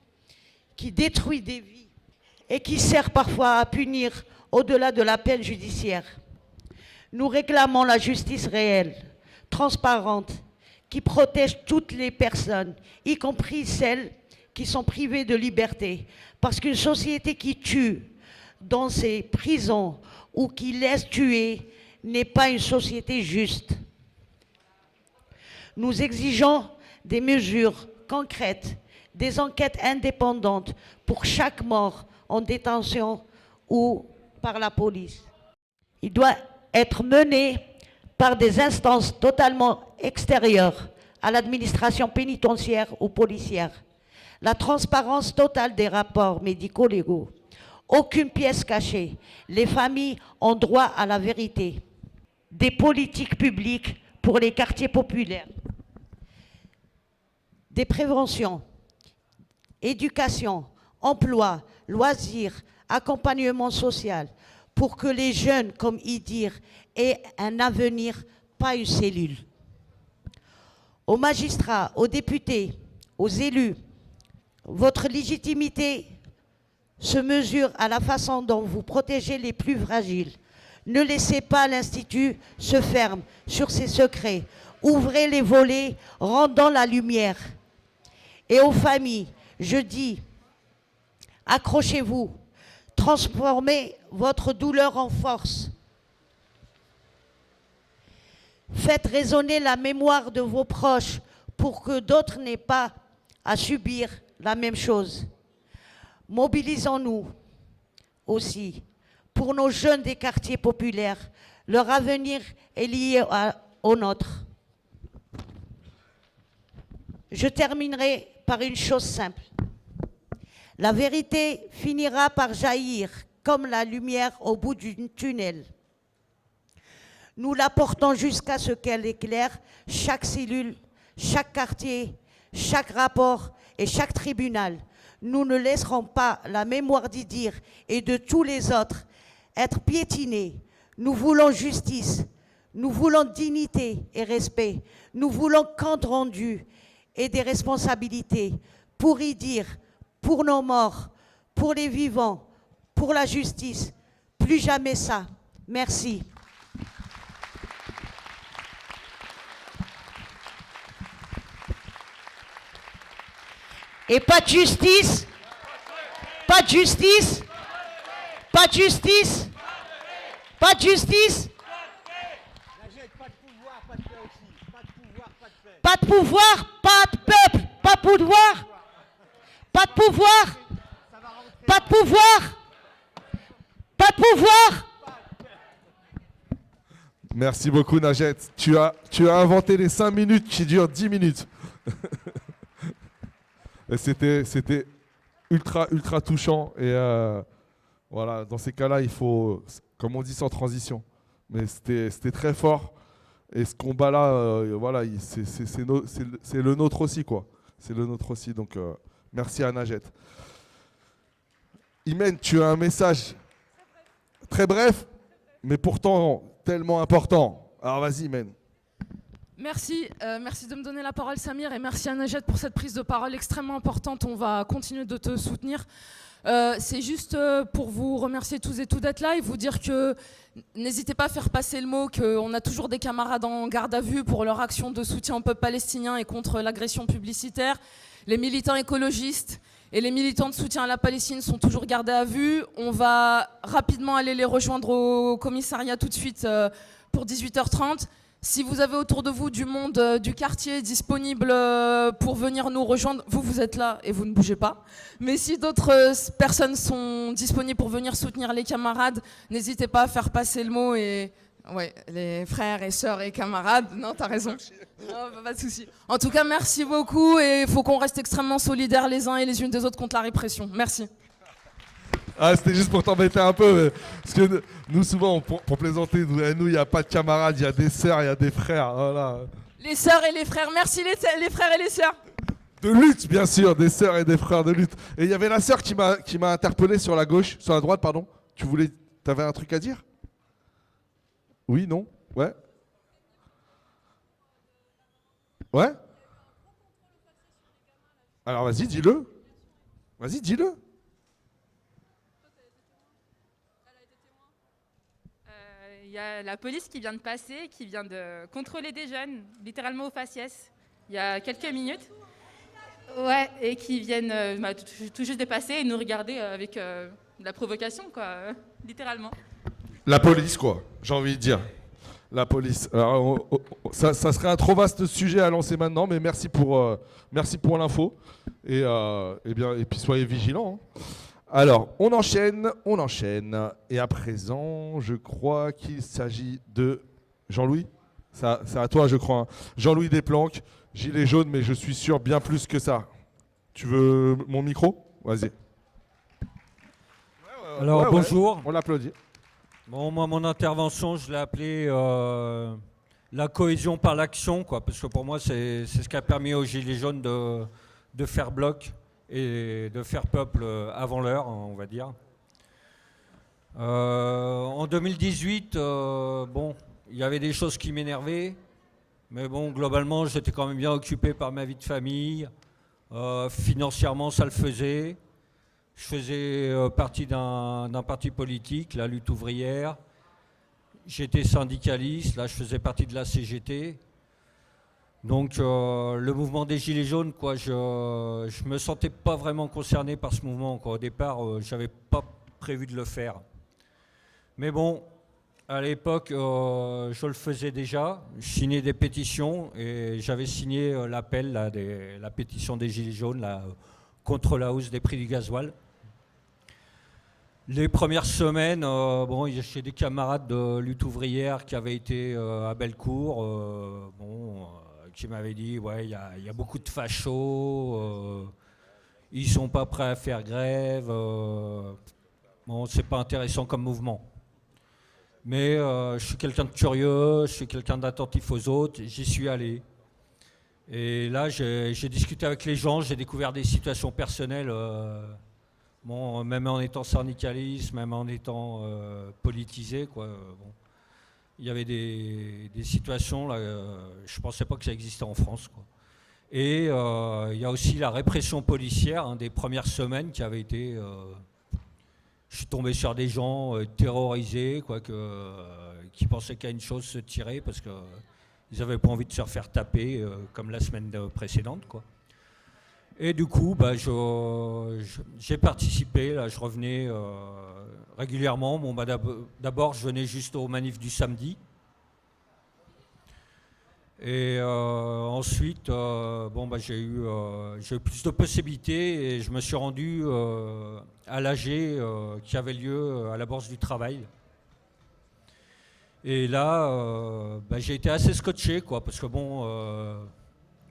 qui détruit des vies et qui sert parfois à punir au-delà de la peine judiciaire. Nous réclamons la justice réelle, transparente, qui protège toutes les personnes, y compris celles qui sont privées de liberté. Parce qu'une société qui tue dans ses prisons ou qui laisse tuer n'est pas une société juste. Nous exigeons des mesures concrètes, des enquêtes indépendantes pour chaque mort en détention ou par la police. Il doit être mené par des instances totalement extérieures à l'administration pénitentiaire ou policière. La transparence totale des rapports médico-légaux. Aucune pièce cachée. Les familles ont droit à la vérité. Des politiques publiques pour les quartiers populaires. Des préventions, éducation, emploi, loisirs, accompagnement social, pour que les jeunes, comme Idir, aient un avenir, pas une cellule. Aux magistrats, aux députés, aux élus, votre légitimité se mesure à la façon dont vous protégez les plus fragiles. Ne laissez pas l'Institut se fermer sur ses secrets. Ouvrez les volets, rendant la lumière. Et aux familles, je dis, accrochez-vous, transformez votre douleur en force. Faites résonner la mémoire de vos proches pour que d'autres n'aient pas à subir la même chose. Mobilisons-nous aussi pour nos jeunes des quartiers populaires. Leur avenir est lié au nôtre. Je terminerai par une chose simple. La vérité finira par jaillir comme la lumière au bout du tunnel. Nous la portons jusqu'à ce qu'elle éclaire chaque cellule, chaque quartier, chaque rapport et chaque tribunal. Nous ne laisserons pas la mémoire d'Idir et de tous les autres être piétinée. Nous voulons justice, nous voulons dignité et respect. Nous voulons compte rendu et des responsabilités pour Idir, pour nos morts, pour les vivants, pour la justice. Plus jamais ça. Merci. Et pas de justice, pas de justice, pas de justice, pas de justice, pas de pouvoir, pas de peuple, pas de pouvoir, pas de pouvoir, pas de pouvoir, pas de pouvoir. Merci beaucoup, Najet. Tu as inventé les 5 minutes qui durent 10 minutes. Et c'était ultra touchant. Et voilà, dans ces cas-là, il faut, comme on dit, sans transition. Mais c'était très fort. Et ce combat-là, voilà, c'est le nôtre aussi, quoi. C'est le nôtre aussi. Donc, merci à Najet. Imen, tu as un message très bref, mais pourtant tellement important. Alors, vas-y, Imen. Merci de me donner la parole, Samir, et merci à Najet pour cette prise de parole extrêmement importante. On va continuer de te soutenir. C'est juste pour vous remercier tous et toutes d'être là et vous dire que n'hésitez pas à faire passer le mot qu'on a toujours des camarades en garde à vue pour leur action de soutien au peuple palestinien et contre l'agression publicitaire. Les militants écologistes et les militants de soutien à la Palestine sont toujours gardés à vue. On va rapidement aller les rejoindre au commissariat tout de suite pour 18h30. Si vous avez autour de vous du monde du quartier disponible pour venir nous rejoindre, vous êtes là et vous ne bougez pas. Mais si d'autres personnes sont disponibles pour venir soutenir les camarades, n'hésitez pas à faire passer le mot. Et ouais, les frères et sœurs et camarades, non, t'as raison. Non, pas de souci. En tout cas, merci beaucoup et il faut qu'on reste extrêmement solidaires les uns et les unes des autres contre la répression. Merci. Ah, c'était juste pour t'embêter un peu, parce que nous, souvent, pour plaisanter, nous, il n'y a pas de camarades, il y a des sœurs, il y a des frères. Voilà. Les sœurs et les frères, merci les frères et les sœurs. De lutte, bien sûr, des sœurs et des frères de lutte. Et il y avait la sœur qui m'a interpellé sur la gauche, sur la droite, pardon. T'avais un truc à dire? Oui, non? Ouais? Ouais? Alors vas-y, dis-le. Vas-y, dis-le. Il y a la police qui vient de passer, qui vient de contrôler des jeunes, littéralement au faciès, il y a quelques minutes. Ouais, et qui viennent tout juste de passer et nous regarder avec de la provocation, quoi, littéralement. La police, quoi, j'ai envie de dire. La police. Alors, ça serait un trop vaste sujet à lancer maintenant, mais merci pour l'info. Et puis soyez vigilants. Hein. Alors, on enchaîne. Et à présent, je crois qu'il s'agit de Jean-Louis. C'est à toi, je crois. Hein. Jean-Louis Desplanques, gilet jaune, mais je suis sûr bien plus que ça. Tu veux mon micro? Vas-y. Alors, bonjour. On l'applaudit. Bon, moi, mon intervention, je l'ai appelée la cohésion par l'action, quoi, parce que pour moi, c'est ce qui a permis aux Gilets jaunes de faire bloc et de faire peuple avant l'heure, on va dire. En 2018, bon, il y avait des choses qui m'énervaient, mais bon, globalement, j'étais quand même bien occupé par ma vie de famille. Financièrement, ça le faisait. Je faisais partie d'un parti politique, la lutte ouvrière. J'étais syndicaliste, là je faisais partie de la CGT. Donc le mouvement des Gilets jaunes, quoi, je me sentais pas vraiment concerné par ce mouvement, quoi. Au départ, j'avais pas prévu de le faire. Mais bon, à l'époque, je le faisais déjà. Je signais des pétitions et j'avais signé l'appel, la pétition des Gilets jaunes là, contre la hausse des prix du gasoil. Les premières semaines, bon, j'ai des camarades de lutte ouvrière qui avaient été à Bellecour, qui m'avaient dit ouais, il y a beaucoup de fachos, ils sont pas prêts à faire grève, bon, c'est pas intéressant comme mouvement. Mais je suis quelqu'un de curieux, je suis quelqu'un d'attentif aux autres, j'y suis allé. Et là, j'ai discuté avec les gens, j'ai découvert des situations personnelles. Bon, même en étant syndicaliste, même en étant politisé, quoi. Bon, il y avait des situations là, je pensais pas que ça existait en France, quoi. Et il y a aussi la répression policière, hein, des premières semaines qui avait été. Je suis tombé sur des gens terrorisés, quoi, qui pensaient qu'à une chose, se tirer parce que ils n'avaient pas envie de se refaire taper comme la semaine précédente, quoi. Et du coup, bah, j'ai participé, là, je revenais régulièrement. Bon, bah, d'abord, je venais juste aux manifs du samedi. Et ensuite, bon, bah, j'ai eu plus de possibilités et je me suis rendu à l'AG qui avait lieu à la Bourse du Travail. Et là, bah, j'ai été assez scotché, quoi, parce que bon...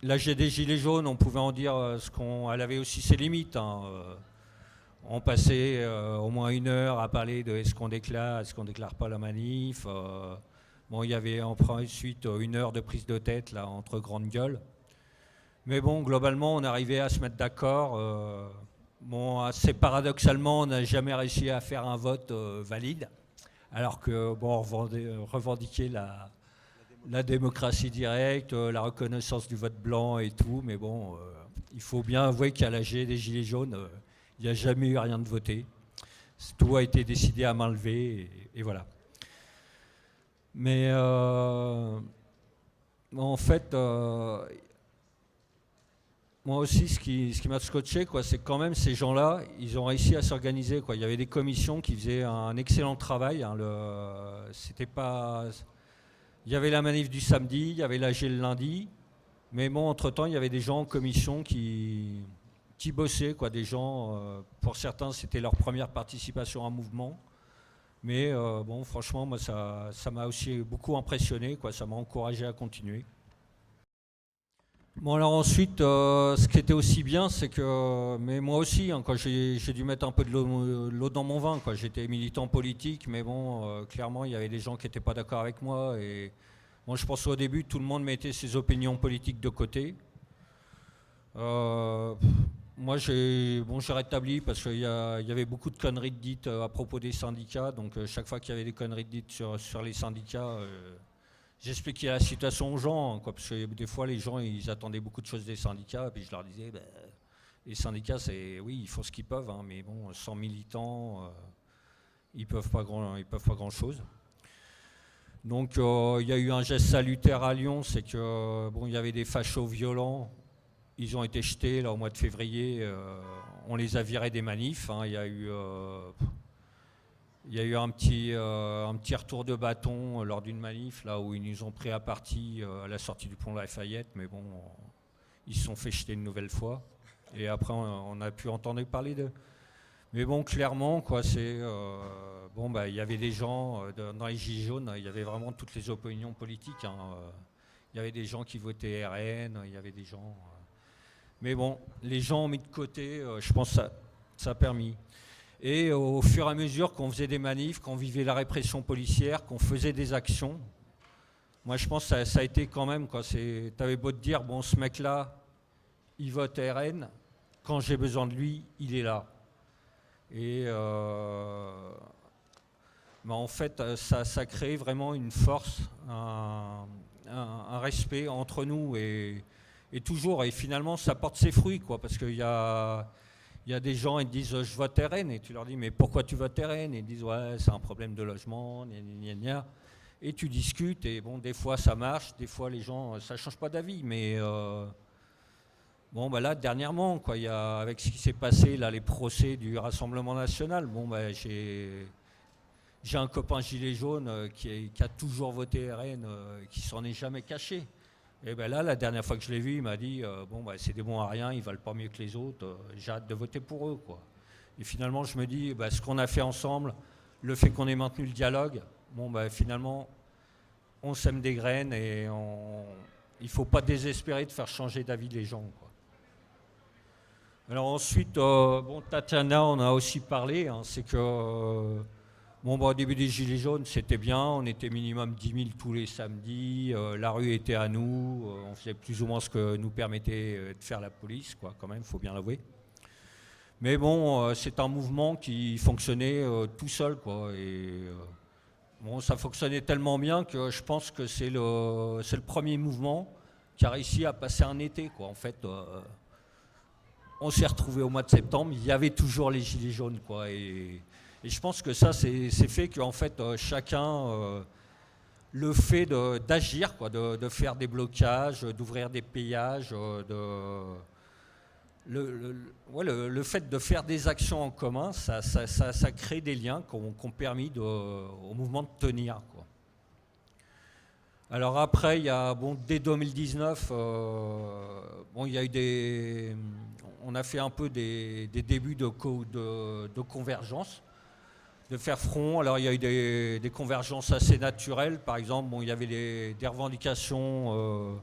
L'AG des Gilets jaunes, on pouvait en dire elle avait aussi ses limites. Hein. On passait au moins 1 heure à parler de est-ce qu'on déclare pas la manif. Bon, il y avait ensuite 1 heure de prise de tête là, entre grandes gueules. Mais bon, globalement, on arrivait à se mettre d'accord. Bon, assez paradoxalement, on n'a jamais réussi à faire un vote valide. Alors que, bon, on revendiquait la démocratie directe, la reconnaissance du vote blanc et tout, mais bon, il faut bien avouer qu'à l'AG des Gilets jaunes, il n'y a jamais eu rien de voté. Tout a été décidé à main levée, et voilà. Mais en fait, moi aussi, ce qui m'a scotché, quoi, c'est que quand même ces gens-là, ils ont réussi à s'organiser, quoi. Il y avait des commissions qui faisaient un excellent travail. Hein, c'était pas... Il y avait la manif du samedi, il y avait l'AG le lundi, mais bon, entre-temps, il y avait des gens en commission qui bossaient, quoi, des gens, pour certains, c'était leur première participation à un mouvement, mais bon, franchement, moi, ça m'a aussi beaucoup impressionné, quoi, ça m'a encouragé à continuer. Bon, alors ensuite, ce qui était aussi bien, c'est que, mais moi aussi, hein, quand j'ai dû mettre un peu de l'eau dans mon vin, quoi. J'étais militant politique, mais bon, clairement, il y avait des gens qui n'étaient pas d'accord avec moi. Et moi, je pense qu'au début, tout le monde mettait ses opinions politiques de côté. Moi, j'ai rétabli parce qu'il y avait beaucoup de conneries dites à propos des syndicats. Donc, chaque fois qu'il y avait des conneries dites sur les syndicats, j'expliquais la situation aux gens, quoi, parce que des fois les gens ils attendaient beaucoup de choses des syndicats, et puis je leur disais, bah, les syndicats, oui, ils font ce qu'ils peuvent, hein, mais bon, sans militants, ils peuvent pas grand chose. Donc il y a eu un geste salutaire à Lyon, c'est que bon, il y avait des fachos violents. Ils ont été jetés là au mois de février. On les a virés des manifs. Hein. Il y a eu un petit retour de bâton lors d'une manif là où ils nous ont pris à partie à la sortie du pont Lafayette, mais bon, ils se sont fait jeter une nouvelle fois. Et après, on a pu entendre parler d'eux. Mais bon, clairement, quoi, c'est bon, bah, il y avait des gens dans les Gilets jaunes, il y avait vraiment toutes les opinions politiques. Hein. Il y avait des gens qui votaient RN, il y avait des gens. Mais bon, les gens ont mis de côté. Je pense que ça a permis. Et au fur et à mesure qu'on faisait des manifs, qu'on vivait la répression policière, qu'on faisait des actions, moi, je pense que ça a été quand même. T'avais beau te dire, bon, ce mec-là, il vote RN. Quand j'ai besoin de lui, il est là. Et en fait, ça crée vraiment une force, un respect entre nous et toujours. Et finalement, ça porte ses fruits, quoi, parce qu'il y a des gens qui disent je vote RN, et tu leur dis mais pourquoi tu votes RN? Et ils disent ouais, c'est un problème de logement, gna, gna, gna, gna. Et tu discutes, et bon, des fois ça marche, des fois les gens, ça change pas d'avis, mais bon, bah là, dernièrement, quoi, avec ce qui s'est passé, là, les procès du Rassemblement national, bon, bah, j'ai un copain gilet jaune qui a toujours voté RN, qui s'en est jamais caché. Et ben là, la dernière fois que je l'ai vu, il m'a dit bon, bah, c'est des bons à rien, ils valent pas mieux que les autres, j'ai hâte de voter pour eux, quoi. Et finalement, je me dis, bah, ce qu'on a fait ensemble, le fait qu'on ait maintenu le dialogue, bon, bah, finalement, on sème des graines et il faut pas désespérer de faire changer d'avis les gens, quoi. Alors ensuite, bon, Tatiana, on a aussi parlé, hein, c'est que bon, bah, au début des Gilets jaunes, c'était bien, on était minimum 10 000 tous les samedis, la rue était à nous, on faisait plus ou moins ce que nous permettait de faire la police, quoi, quand même, il faut bien l'avouer. Mais bon, c'est un mouvement qui fonctionnait tout seul, quoi, et bon, ça fonctionnait tellement bien que je pense que c'est le premier mouvement qui a réussi à passer un été, quoi, en fait. On s'est retrouvés au mois de septembre, il y avait toujours les Gilets jaunes, quoi, et je pense que ça, c'est fait qu'en fait, chacun, le fait d'agir, quoi, de faire des blocages, d'ouvrir des péages, le fait de faire des actions en commun, ça crée des liens qui ont permis au mouvement de tenir, quoi. Alors après, il y a, bon, dès 2019, bon, il y a eu on a fait un peu des débuts de convergence, de faire front. Alors il y a eu des convergences assez naturelles. Par exemple, bon, il y avait des revendications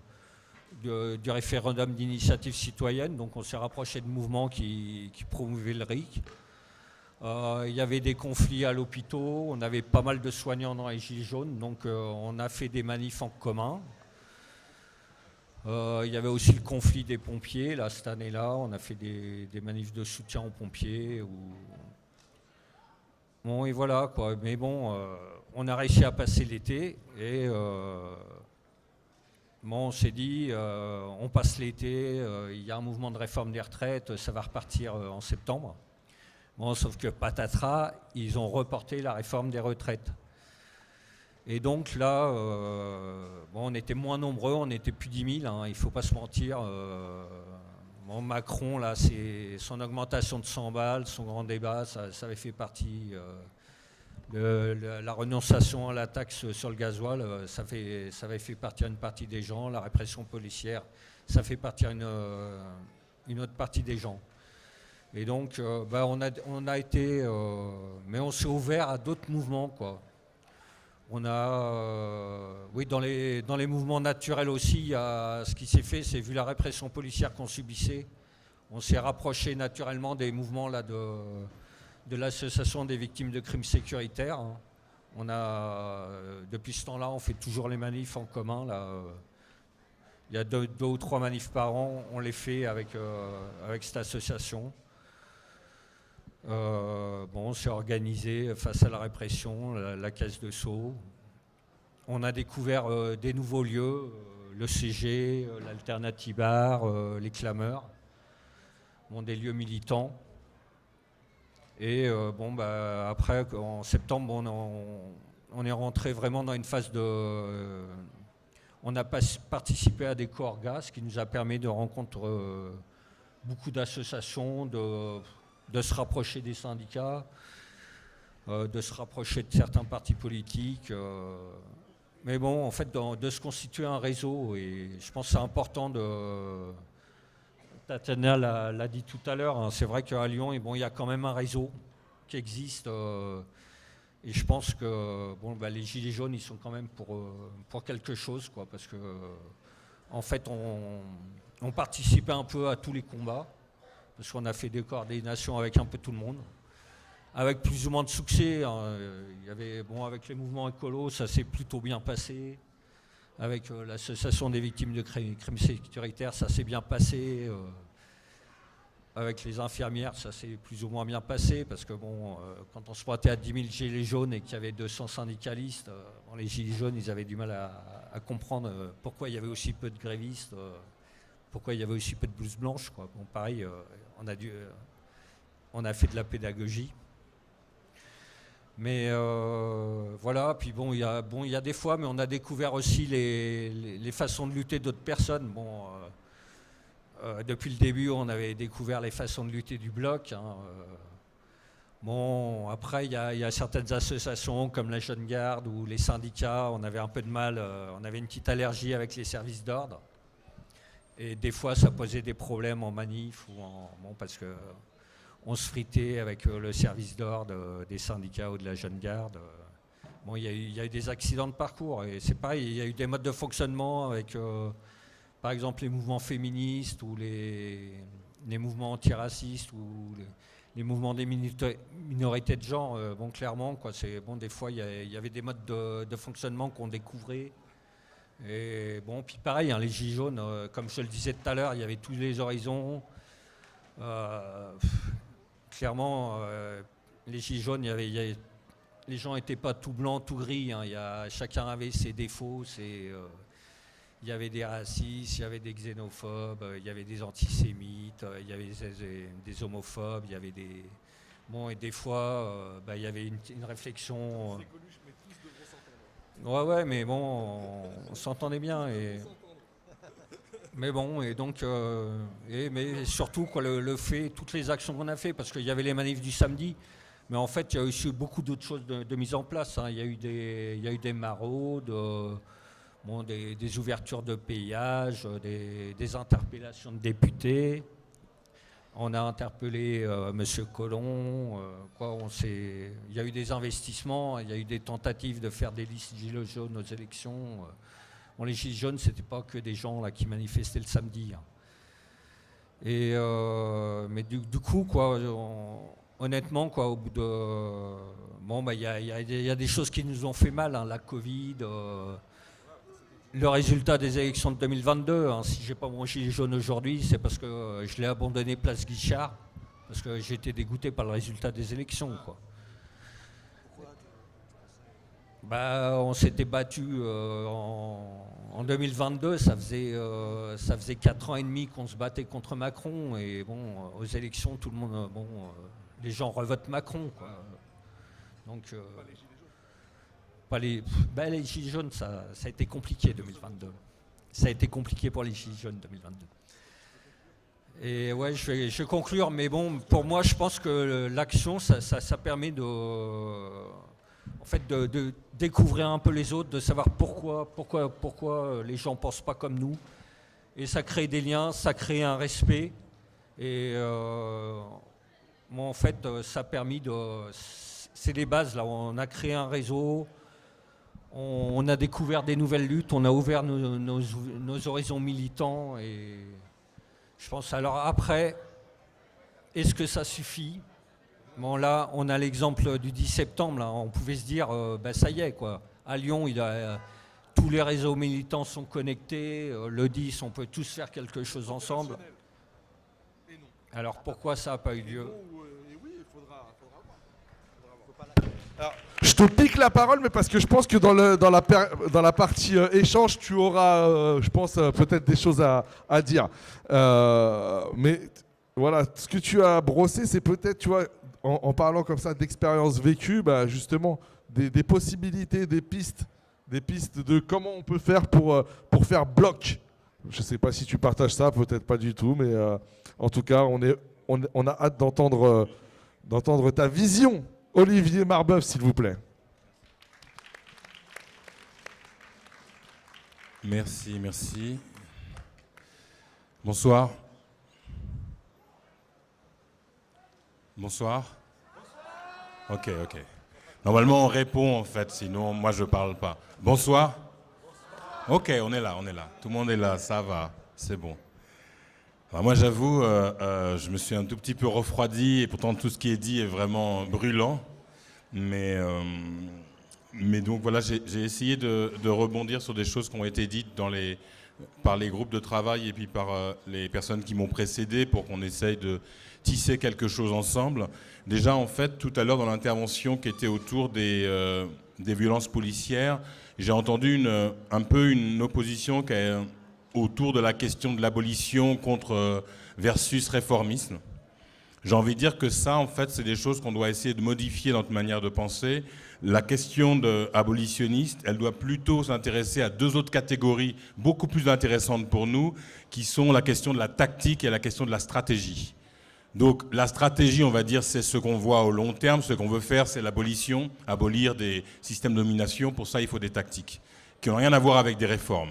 du référendum d'initiative citoyenne. Donc on s'est rapproché de mouvements qui promouvaient le RIC. Il y avait des conflits à l'hôpital. On avait pas mal de soignants dans les Gilets jaunes. Donc on a fait des manifs en commun. Il y avait aussi le conflit des pompiers. Là, cette année-là, on a fait des manifs de soutien aux pompiers. Bon, et voilà, quoi. Mais bon, on a réussi à passer l'été. Et bon, on s'est dit, on passe l'été, il y a un mouvement de réforme des retraites, ça va repartir en septembre. Bon, sauf que patatras, ils ont reporté la réforme des retraites. Et donc là, bon, on était moins nombreux, on était plus 10 000, hein, il ne faut pas se mentir. Bon, Macron, là, c'est son augmentation de 100 balles, son grand débat, ça avait fait partie de la renonciation à la taxe sur le gasoil, ça avait fait partir une partie des gens, la répression policière, ça fait partir une autre partie des gens. Et donc, bah, on a été, mais on s'est ouvert à d'autres mouvements, quoi. On a, oui, dans les mouvements naturels aussi, ce qui s'est fait, c'est vu la répression policière qu'on subissait, on s'est rapproché naturellement des mouvements là, de l'association des victimes de crimes sécuritaires. On a, depuis ce temps-là, on fait toujours les manifs en commun. Là. Il y a deux ou trois manifs par an, on les fait avec cette association. Bon, on s'est organisé face à la répression, la caisse de Sceaux. On a découvert des nouveaux lieux, le CG, l'Alternative Bar, les Clameurs, bon, des lieux militants. Et bon, bah, après, en septembre, on est rentré vraiment dans une phase de... on a participé à des co-orgas, ce qui nous a permis de rencontrer beaucoup d'associations, de se rapprocher des syndicats, de se rapprocher de certains partis politiques. Mais bon, en fait, de se constituer un réseau, et je pense que c'est important de... Tatiana l'a dit tout à l'heure, hein, c'est vrai qu'à Lyon, il y a quand même un réseau qui existe. Et je pense que les Gilets jaunes, ils sont quand même pour quelque chose, quoi, parce que en fait, on participait un peu à tous les combats, parce qu'on a fait des coordinations avec un peu tout le monde, avec plus ou moins de succès. Hein. Il y avait, avec les mouvements écolos, ça s'est plutôt bien passé. Avec l'association des victimes de crimes sécuritaires, ça s'est bien passé. Avec les infirmières, ça s'est plus ou moins bien passé, parce que quand on se pointait à 10 000 gilets jaunes et qu'il y avait 200 syndicalistes, les gilets jaunes, ils avaient du mal à comprendre pourquoi il y avait aussi peu de grévistes, pourquoi il y avait aussi peu de blouses blanches, quoi. Bon, pareil, on a fait de la pédagogie. Mais voilà, puis il y a des fois, mais on a découvert aussi les façons de lutter d'autres personnes. Depuis le début, on avait découvert les façons de lutter du bloc. Hein. Après, il y a certaines associations comme la Jeune Garde ou les syndicats, on avait un peu de mal, on avait une petite allergie avec les services d'ordre. Et des fois, ça posait des problèmes en manif parce que on se fritait avec le service d'ordre des syndicats ou de la Jeune Garde. Il y a eu des accidents de parcours, et c'est pareil, il y a eu des modes de fonctionnement avec... par exemple, les mouvements féministes ou les mouvements antiracistes ou les mouvements des minorités de genre, clairement, quoi, des fois, il y avait des modes de fonctionnement qu'on découvrait. Et puis pareil, hein, les Gilets jaunes, comme je le disais tout à l'heure, il y avait tous les horizons. Clairement, les Gilets jaunes, les gens n'étaient pas tout blancs, tout gris. Hein, chacun avait ses défauts, il y avait des racistes, il y avait des xénophobes, il y avait des antisémites, il y avait des homophobes, il y avait des... et des fois, il y avait une réflexion... Ouais, mais on s'entendait bien. Mais donc... mais surtout, quoi, le fait, toutes les actions qu'on a fait, parce qu'il y avait les manifs du samedi, mais en fait, il y a aussi beaucoup d'autres choses de mise en place. Hein. Il y a eu des maraudes... des ouvertures de péage, des interpellations de députés. On a interpellé M. Collomb. Il y a eu des investissements, il y a eu des tentatives de faire des listes gilets jaunes aux élections. Les gilets jaunes, ce n'était pas que des gens là, qui manifestaient le samedi. Hein. Mais du coup, quoi, honnêtement, quoi, au bout de... il y a des choses qui nous ont fait mal, hein, la Covid... Le résultat des élections de 2022, hein, si j'ai pas mon gilet jaune aujourd'hui, c'est parce que je l'ai abandonné place Guichard, parce que j'ai été dégoûté par le résultat des élections, quoi. On s'était battu en 2022, ça faisait 4 ans et demi qu'on se battait contre Macron, et aux élections, tout le monde, les gens revotent Macron, quoi. Donc... les Gilets jaunes, ça a été compliqué 2022. Ça a été compliqué pour les Gilets jaunes 2022. Et ouais, je vais conclure, mais pour moi, je pense que l'action, ça permet de découvrir un peu les autres, de savoir pourquoi les gens ne pensent pas comme nous. Et ça crée des liens, ça crée un respect. Et en fait, ça a permis de... C'est les bases, là. On a créé un réseau. On a découvert des nouvelles luttes, on a ouvert nos horizons militants, et je pense, alors après, est-ce que ça suffit ? Là, on a l'exemple du 10 septembre, là, on pouvait se dire, ça y est, quoi. À Lyon, tous les réseaux militants sont connectés, le 10, on peut tous faire quelque chose ensemble. Alors pourquoi ça n'a pas eu lieu ? Alors, je te pique la parole, mais parce que je pense que dans la partie échange, tu auras, je pense, peut-être des choses à dire. Mais voilà, ce que tu as brossé, c'est peut-être, tu vois, en parlant comme ça d'expérience vécue, justement, des possibilités, des pistes de comment on peut faire pour faire bloc. Je ne sais pas si tu partages ça, peut-être pas du tout, mais en tout cas, on a hâte d'entendre ta vision. Olivier Marbeuf, s'il vous plaît. Merci, merci. Bonsoir. Bonsoir. Ok. Normalement, on répond en fait, sinon moi je parle pas. Bonsoir. Ok, on est là. Tout le monde est là, ça va, c'est bon. Alors moi j'avoue, je me suis un tout petit peu refroidi et pourtant tout ce qui est dit est vraiment brûlant. Mais donc voilà, j'ai essayé de rebondir sur des choses qui ont été dites par les groupes de travail et puis par les personnes qui m'ont précédé pour qu'on essaye de tisser quelque chose ensemble. Déjà en fait, tout à l'heure dans l'intervention qui était autour des violences policières, j'ai entendu un peu une opposition qui est autour de la question de l'abolition versus réformisme. J'ai envie de dire que ça, en fait, c'est des choses qu'on doit essayer de modifier dans notre manière de penser. La question abolitionniste, elle doit plutôt s'intéresser à deux autres catégories beaucoup plus intéressantes pour nous, qui sont la question de la tactique et la question de la stratégie. Donc la stratégie, on va dire, c'est ce qu'on voit au long terme. Ce qu'on veut faire, c'est l'abolition, abolir des systèmes de domination. Pour ça, il faut des tactiques qui n'ont rien à voir avec des réformes.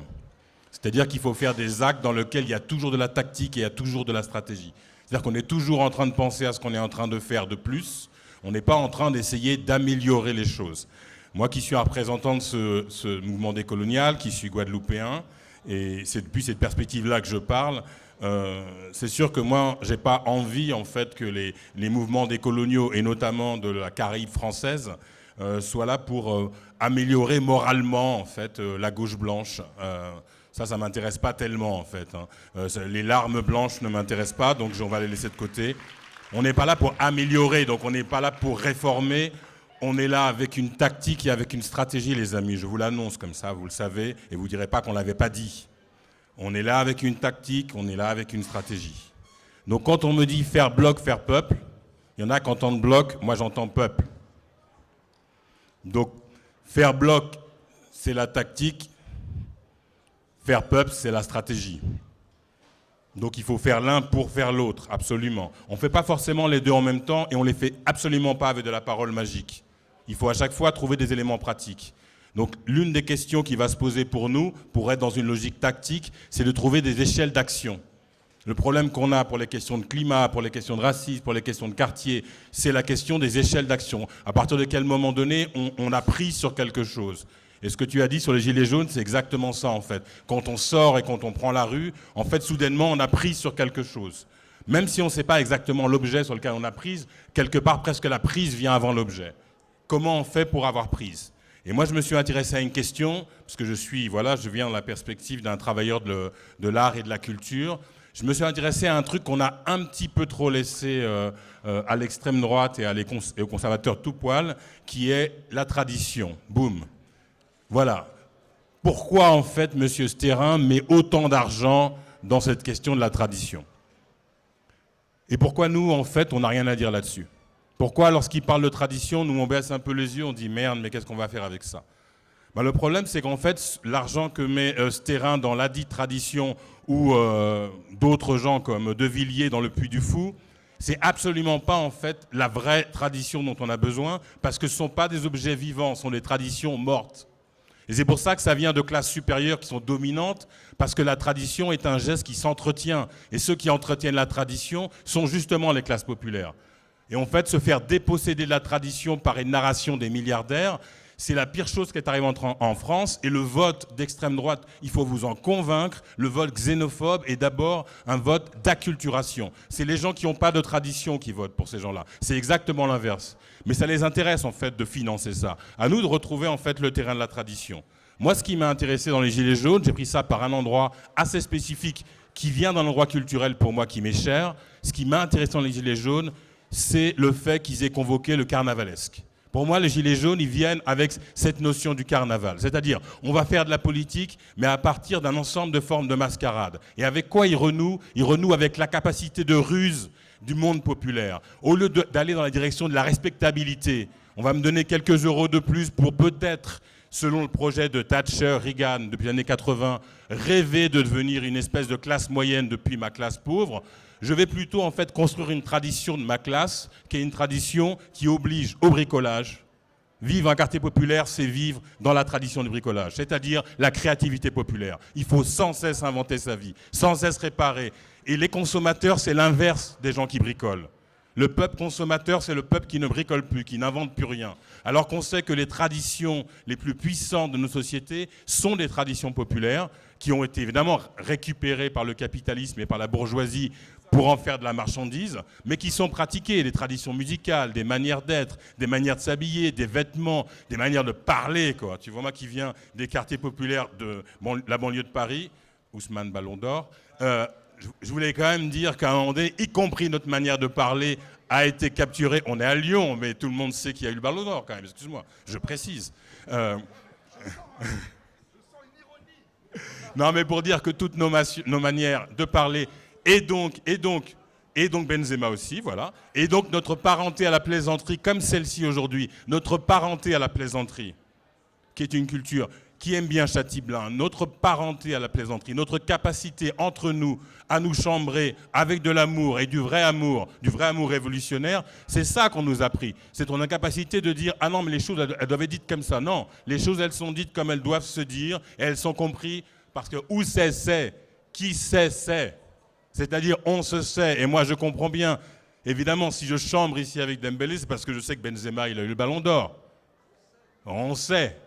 C'est-à-dire qu'il faut faire des actes dans lesquels il y a toujours de la tactique et il y a toujours de la stratégie. C'est-à-dire qu'on est toujours en train de penser à ce qu'on est en train de faire de plus. On n'est pas en train d'essayer d'améliorer les choses. Moi qui suis un représentant de ce mouvement décolonial, qui suis guadeloupéen, et c'est depuis cette perspective-là que je parle, c'est sûr que moi, j'ai pas envie en fait que les mouvements décoloniaux, et notamment de la Caraïbe française, soient là pour améliorer moralement en fait la gauche blanche. Ça m'intéresse pas tellement en fait. Les larmes blanches ne m'intéressent pas, donc on va les laisser de côté. On n'est pas là pour améliorer, donc on n'est pas là pour réformer. On est là avec une tactique et avec une stratégie, les amis. Je vous l'annonce comme ça, vous le savez, et vous ne direz pas qu'on ne l'avait pas dit. On est là avec une tactique, on est là avec une stratégie. Donc quand on me dit faire bloc, faire peuple, il y en a qui entendent bloc, moi j'entends peuple. Donc faire bloc, c'est la tactique. Faire peuple, c'est la stratégie. Donc il faut faire l'un pour faire l'autre, absolument. On ne fait pas forcément les deux en même temps et on ne les fait absolument pas avec de la parole magique. Il faut à chaque fois trouver des éléments pratiques. Donc l'une des questions qui va se poser pour nous, pour être dans une logique tactique, c'est de trouver des échelles d'action. Le problème qu'on a pour les questions de climat, pour les questions de racisme, pour les questions de quartier, c'est la question des échelles d'action. À partir de quel moment donné, on a pris sur quelque chose. Et ce que tu as dit sur les gilets jaunes, c'est exactement ça en fait. Quand on sort et quand on prend la rue, en fait, soudainement, on a pris sur quelque chose. Même si on ne sait pas exactement l'objet sur lequel on a prise, quelque part, presque la prise vient avant l'objet. Comment on fait pour avoir prise ? Et moi, je me suis intéressé à une question, parce que je viens dans la perspective d'un travailleur de l'art et de la culture. Je me suis intéressé à un truc qu'on a un petit peu trop laissé à l'extrême droite et aux conservateurs tout poil, qui est la tradition. Boum. Voilà. Pourquoi, en fait, M. Stérin met autant d'argent dans cette question de la tradition ? Et pourquoi nous, en fait, on n'a rien à dire là-dessus ? Pourquoi, lorsqu'il parle de tradition, nous, on baisse un peu les yeux, on dit « Merde, mais qu'est-ce qu'on va faire avec ça ?» Le problème, c'est qu'en fait, l'argent que met Stérin dans la dite tradition ou d'autres gens comme De Villiers dans le Puy du Fou, c'est absolument pas, en fait, la vraie tradition dont on a besoin, parce que ce ne sont pas des objets vivants, ce sont des traditions mortes. Et c'est pour ça que ça vient de classes supérieures qui sont dominantes, parce que la tradition est un geste qui s'entretient. Et ceux qui entretiennent la tradition sont justement les classes populaires. Et en fait, se faire déposséder de la tradition par une narration des milliardaires, c'est la pire chose qui est arrivée en France. Et le vote d'extrême droite, il faut vous en convaincre, le vote xénophobe est d'abord un vote d'acculturation. C'est les gens qui n'ont pas de tradition qui votent pour ces gens-là. C'est exactement l'inverse. Mais ça les intéresse en fait de financer ça. À nous de retrouver en fait le terrain de la tradition. Moi, ce qui m'a intéressé dans les Gilets jaunes, j'ai pris ça par un endroit assez spécifique qui vient d'un endroit culturel pour moi qui m'est cher. Ce qui m'a intéressé dans les Gilets jaunes, c'est le fait qu'ils aient convoqué le carnavalesque. Pour moi, les Gilets jaunes, ils viennent avec cette notion du carnaval. C'est-à-dire, on va faire de la politique, mais à partir d'un ensemble de formes de mascarade. Et avec quoi ils renouent ? Ils renouent avec la capacité de ruse du monde populaire. Au lieu d'aller dans la direction de la respectabilité, On va me donner quelques euros de plus pour peut-être, selon le projet de Thatcher, Reagan, depuis les années 80, rêver de devenir une espèce de classe moyenne depuis ma classe pauvre. Je vais plutôt en fait construire une tradition de ma classe, qui est une tradition qui oblige au bricolage. Vivre un quartier populaire, c'est vivre dans la tradition du bricolage, c'est-à-dire la créativité populaire. Il faut sans cesse inventer sa vie, sans cesse réparer. Et les consommateurs, c'est l'inverse des gens qui bricolent. Le peuple consommateur, c'est le peuple qui ne bricole plus, qui n'invente plus rien. Alors qu'on sait que les traditions les plus puissantes de nos sociétés sont des traditions populaires, qui ont été évidemment récupérées par le capitalisme et par la bourgeoisie pour en faire de la marchandise, mais qui sont pratiquées, des traditions musicales, des manières d'être, des manières de s'habiller, des vêtements, des manières de parler, quoi. Tu vois, moi qui viens des quartiers populaires de la banlieue de Paris, Ousmane Ballon d'Or, je voulais quand même dire qu'à un moment donné, y compris notre manière de parler a été capturée. On est à Lyon, mais tout le monde sait qu'il y a eu le Ballon d'Or quand même, excuse-moi, je précise. Non, mais pour dire que toutes nos manières de parler, et donc Benzema aussi, voilà, et donc notre parenté à la plaisanterie, comme celle-ci aujourd'hui, notre parenté à la plaisanterie, qui est une culture qui aime bien Châtiblain, notre parenté à la plaisanterie, notre capacité entre nous à nous chambrer avec de l'amour et du vrai amour révolutionnaire, c'est ça qu'on nous a appris. C'est ton incapacité de dire « Ah non, mais les choses, elles doivent être dites comme ça ». Non, les choses, elles sont dites comme elles doivent se dire et elles sont comprises parce que où c'est, qui c'est. C'est-à-dire on se sait, et moi je comprends bien. Évidemment, si je chambre ici avec Dembélé, c'est parce que je sais que Benzema, il a eu le Ballon d'Or. On sait.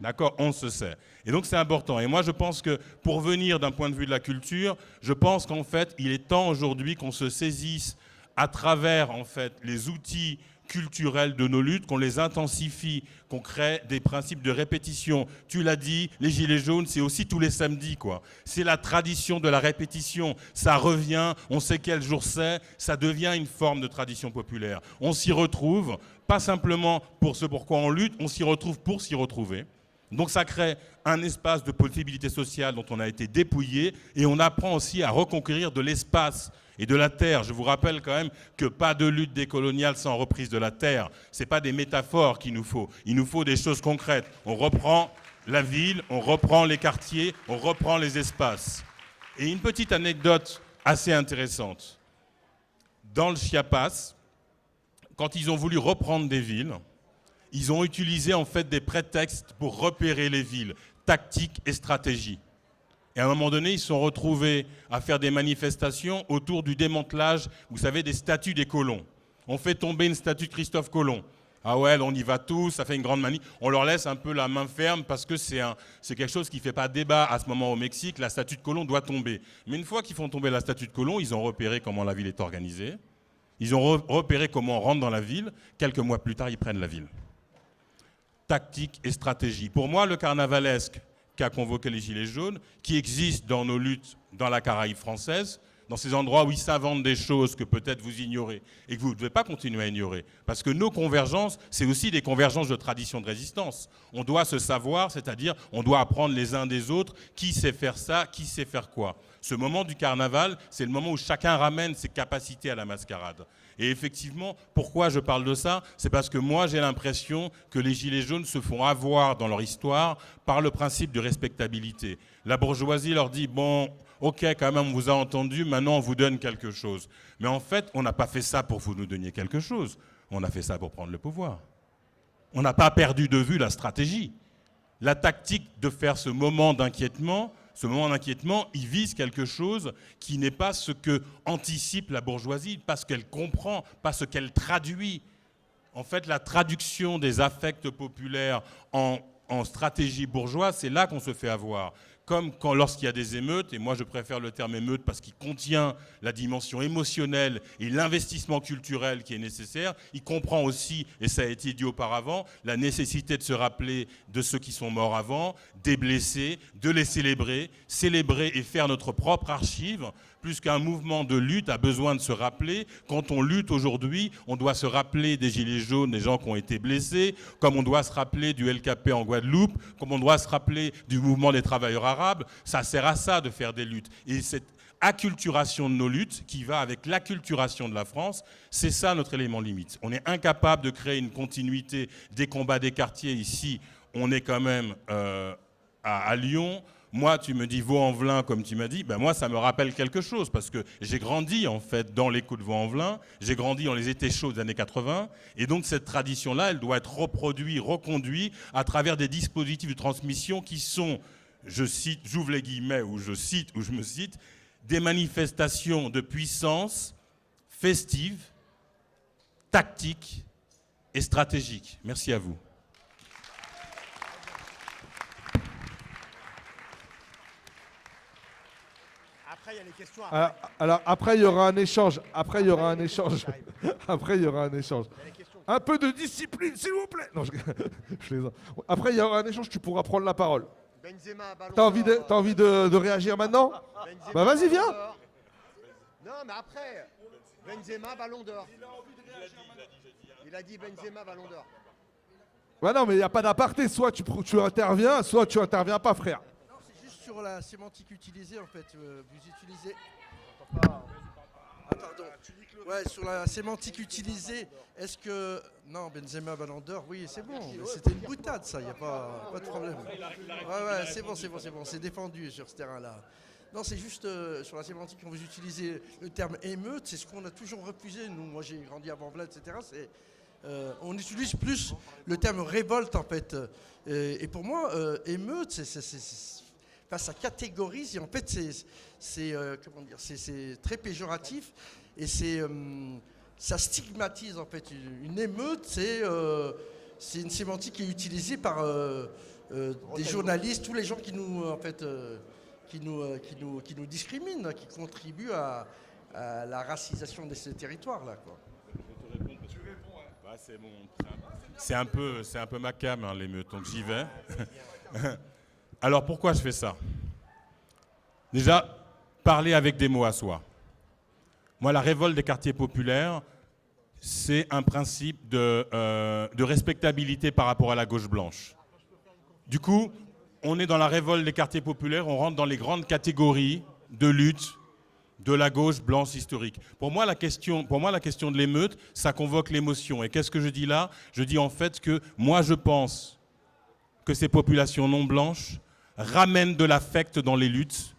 D'accord, on se sait. Et donc c'est important. Et moi je pense que pour venir d'un point de vue de la culture, je pense qu'en fait il est temps aujourd'hui qu'on se saisisse à travers en fait les outils culturels de nos luttes, qu'on les intensifie, qu'on crée des principes de répétition. Tu l'as dit, les Gilets jaunes, c'est aussi tous les samedis, quoi. C'est la tradition de la répétition. Ça revient, on sait quel jour c'est, ça devient une forme de tradition populaire. On s'y retrouve, pas simplement pour ce pourquoi on lutte, on s'y retrouve pour s'y retrouver. Donc ça crée un espace de possibilité sociale dont on a été dépouillé et on apprend aussi à reconquérir de l'espace et de la terre. Je vous rappelle quand même que pas de lutte décoloniale sans reprise de la terre. Ce n'est pas des métaphores qu'il nous faut. Il nous faut des choses concrètes. On reprend la ville, on reprend les quartiers, on reprend les espaces. Et une petite anecdote assez intéressante. Dans le Chiapas, quand ils ont voulu reprendre des villes, ils ont utilisé en fait des prétextes pour repérer les villes, tactique et stratégie. Et à un moment donné, ils se sont retrouvés à faire des manifestations autour du démantelage, vous savez, des statues des colons. On fait tomber une statue de Christophe Colomb. Ah ouais, on y va tous, ça fait une grande manif. On leur laisse un peu la main ferme parce que c'est quelque chose qui ne fait pas débat à ce moment au Mexique. La statue de Colomb doit tomber. Mais une fois qu'ils font tomber la statue de Colomb, ils ont repéré comment la ville est organisée. Ils ont repéré comment on rentre dans la ville. Quelques mois plus tard, ils prennent la ville. Tactique et stratégie. Pour moi, le carnavalesque qu'a convoqué les Gilets jaunes, qui existe dans nos luttes dans la Caraïbe française, dans ces endroits où ils s'inventent des choses que peut-être vous ignorez et que vous ne devez pas continuer à ignorer. Parce que nos convergences, c'est aussi des convergences de tradition de résistance. On doit se savoir, c'est-à-dire on doit apprendre les uns des autres qui sait faire ça, qui sait faire quoi. Ce moment du carnaval, c'est le moment où chacun ramène ses capacités à la mascarade. Et effectivement, pourquoi je parle de ça? C'est parce que moi, j'ai l'impression que les Gilets jaunes se font avoir dans leur histoire par le principe de respectabilité. La bourgeoisie leur dit, bon, ok, quand même, on vous a entendu, maintenant on vous donne quelque chose. Mais en fait, on n'a pas fait ça pour que vous nous donniez quelque chose. On a fait ça pour prendre le pouvoir. On n'a pas perdu de vue la stratégie. La tactique de faire ce moment d'inquiétement, il vise quelque chose qui n'est pas ce que anticipe la bourgeoisie, pas ce qu'elle comprend, pas ce qu'elle traduit. En fait, la traduction des affects populaires en stratégie bourgeoise, c'est là qu'on se fait avoir. Comme lorsqu'il y a des émeutes, et moi je préfère le terme émeute parce qu'il contient la dimension émotionnelle et l'investissement culturel qui est nécessaire, il comprend aussi, et ça a été dit auparavant, la nécessité de se rappeler de ceux qui sont morts avant, des blessés, de les célébrer et faire notre propre archive, plus qu'un mouvement de lutte a besoin de se rappeler. Quand on lutte aujourd'hui, on doit se rappeler des Gilets jaunes, des gens qui ont été blessés, comme on doit se rappeler du LKP en Guadeloupe, comme on doit se rappeler du mouvement des travailleurs arabes. Ça sert à ça de faire des luttes. Et c'est acculturation de nos luttes qui va avec l'acculturation de la France. C'est ça notre élément limite. On est incapable de créer une continuité des combats des quartiers. Ici, on est quand même à Lyon. Moi, tu me dis Vaux-en-Velin, comme tu m'as dit, ben moi, ça me rappelle quelque chose, parce que j'ai grandi, en fait, dans les coups de Vaux-en-Velin, j'ai grandi dans les étés chauds des années 80, et donc cette tradition-là, elle doit être reproduite, reconduite à travers des dispositifs de transmission qui sont, je cite, j'ouvre les guillemets, ou je cite, ou je me cite, des manifestations de puissance festives, tactiques et stratégiques. Merci à vous. Après, il y a les questions. Alors, après, il y aura un échange. Après, il y aura un échange. Après, il y aura un échange. Un peu de discipline, s'il vous plaît. Non, après, il y aura un échange, tu pourras prendre la parole. Benzema, Ballon T'as envie de réagir maintenant? Benzema, Bah vas-y, viens. Ballon d'Or. Non, mais après, Benzema, Ballon d'Or. Il a dit Benzema, Ballon d'Or. Ouais, non, mais il n'y a pas d'aparté. Soit tu interviens, soit tu interviens pas, frère. Non, c'est juste sur la sémantique utilisée, en fait. Vous utilisez... Ah, pardon. Ouais, sur la sémantique utilisée, est-ce que... Non, Benzema, Ballon d'Or, oui, c'est bon. C'était une boutade, ça, il n'y a pas de problème. Ouais, c'est bon, c'est défendu sur ce terrain-là. Non, c'est juste sur la sémantique, quand vous utilisez le terme émeute, c'est ce qu'on a toujours refusé. Nous, moi, j'ai grandi à Vanvelin, etc. On utilise plus le terme révolte, en fait. Et pour moi, émeute, ça catégorise, et en fait, c'est très péjoratif, et ça stigmatise, en fait. Une émeute, c'est une sémantique qui est utilisée par des journalistes, tous les gens qui nous, en fait, qui nous discriminent, qui contribuent à la racisation de ces territoires-là, quoi. C'est bon. C'est un peu ma cam, hein, l'émeute, donc j'y vais. Alors pourquoi je fais ça? Déjà, parler avec des mots à soi. Moi, la révolte des quartiers populaires, c'est un principe de respectabilité par rapport à la gauche blanche. Du coup, on est dans la révolte des quartiers populaires, on rentre dans les grandes catégories de lutte de la gauche blanche historique. Pour moi, la question de l'émeute, ça convoque l'émotion. Et qu'est-ce que je dis là? Je dis en fait que moi, je pense que ces populations non blanches ramènent de l'affect dans les luttes,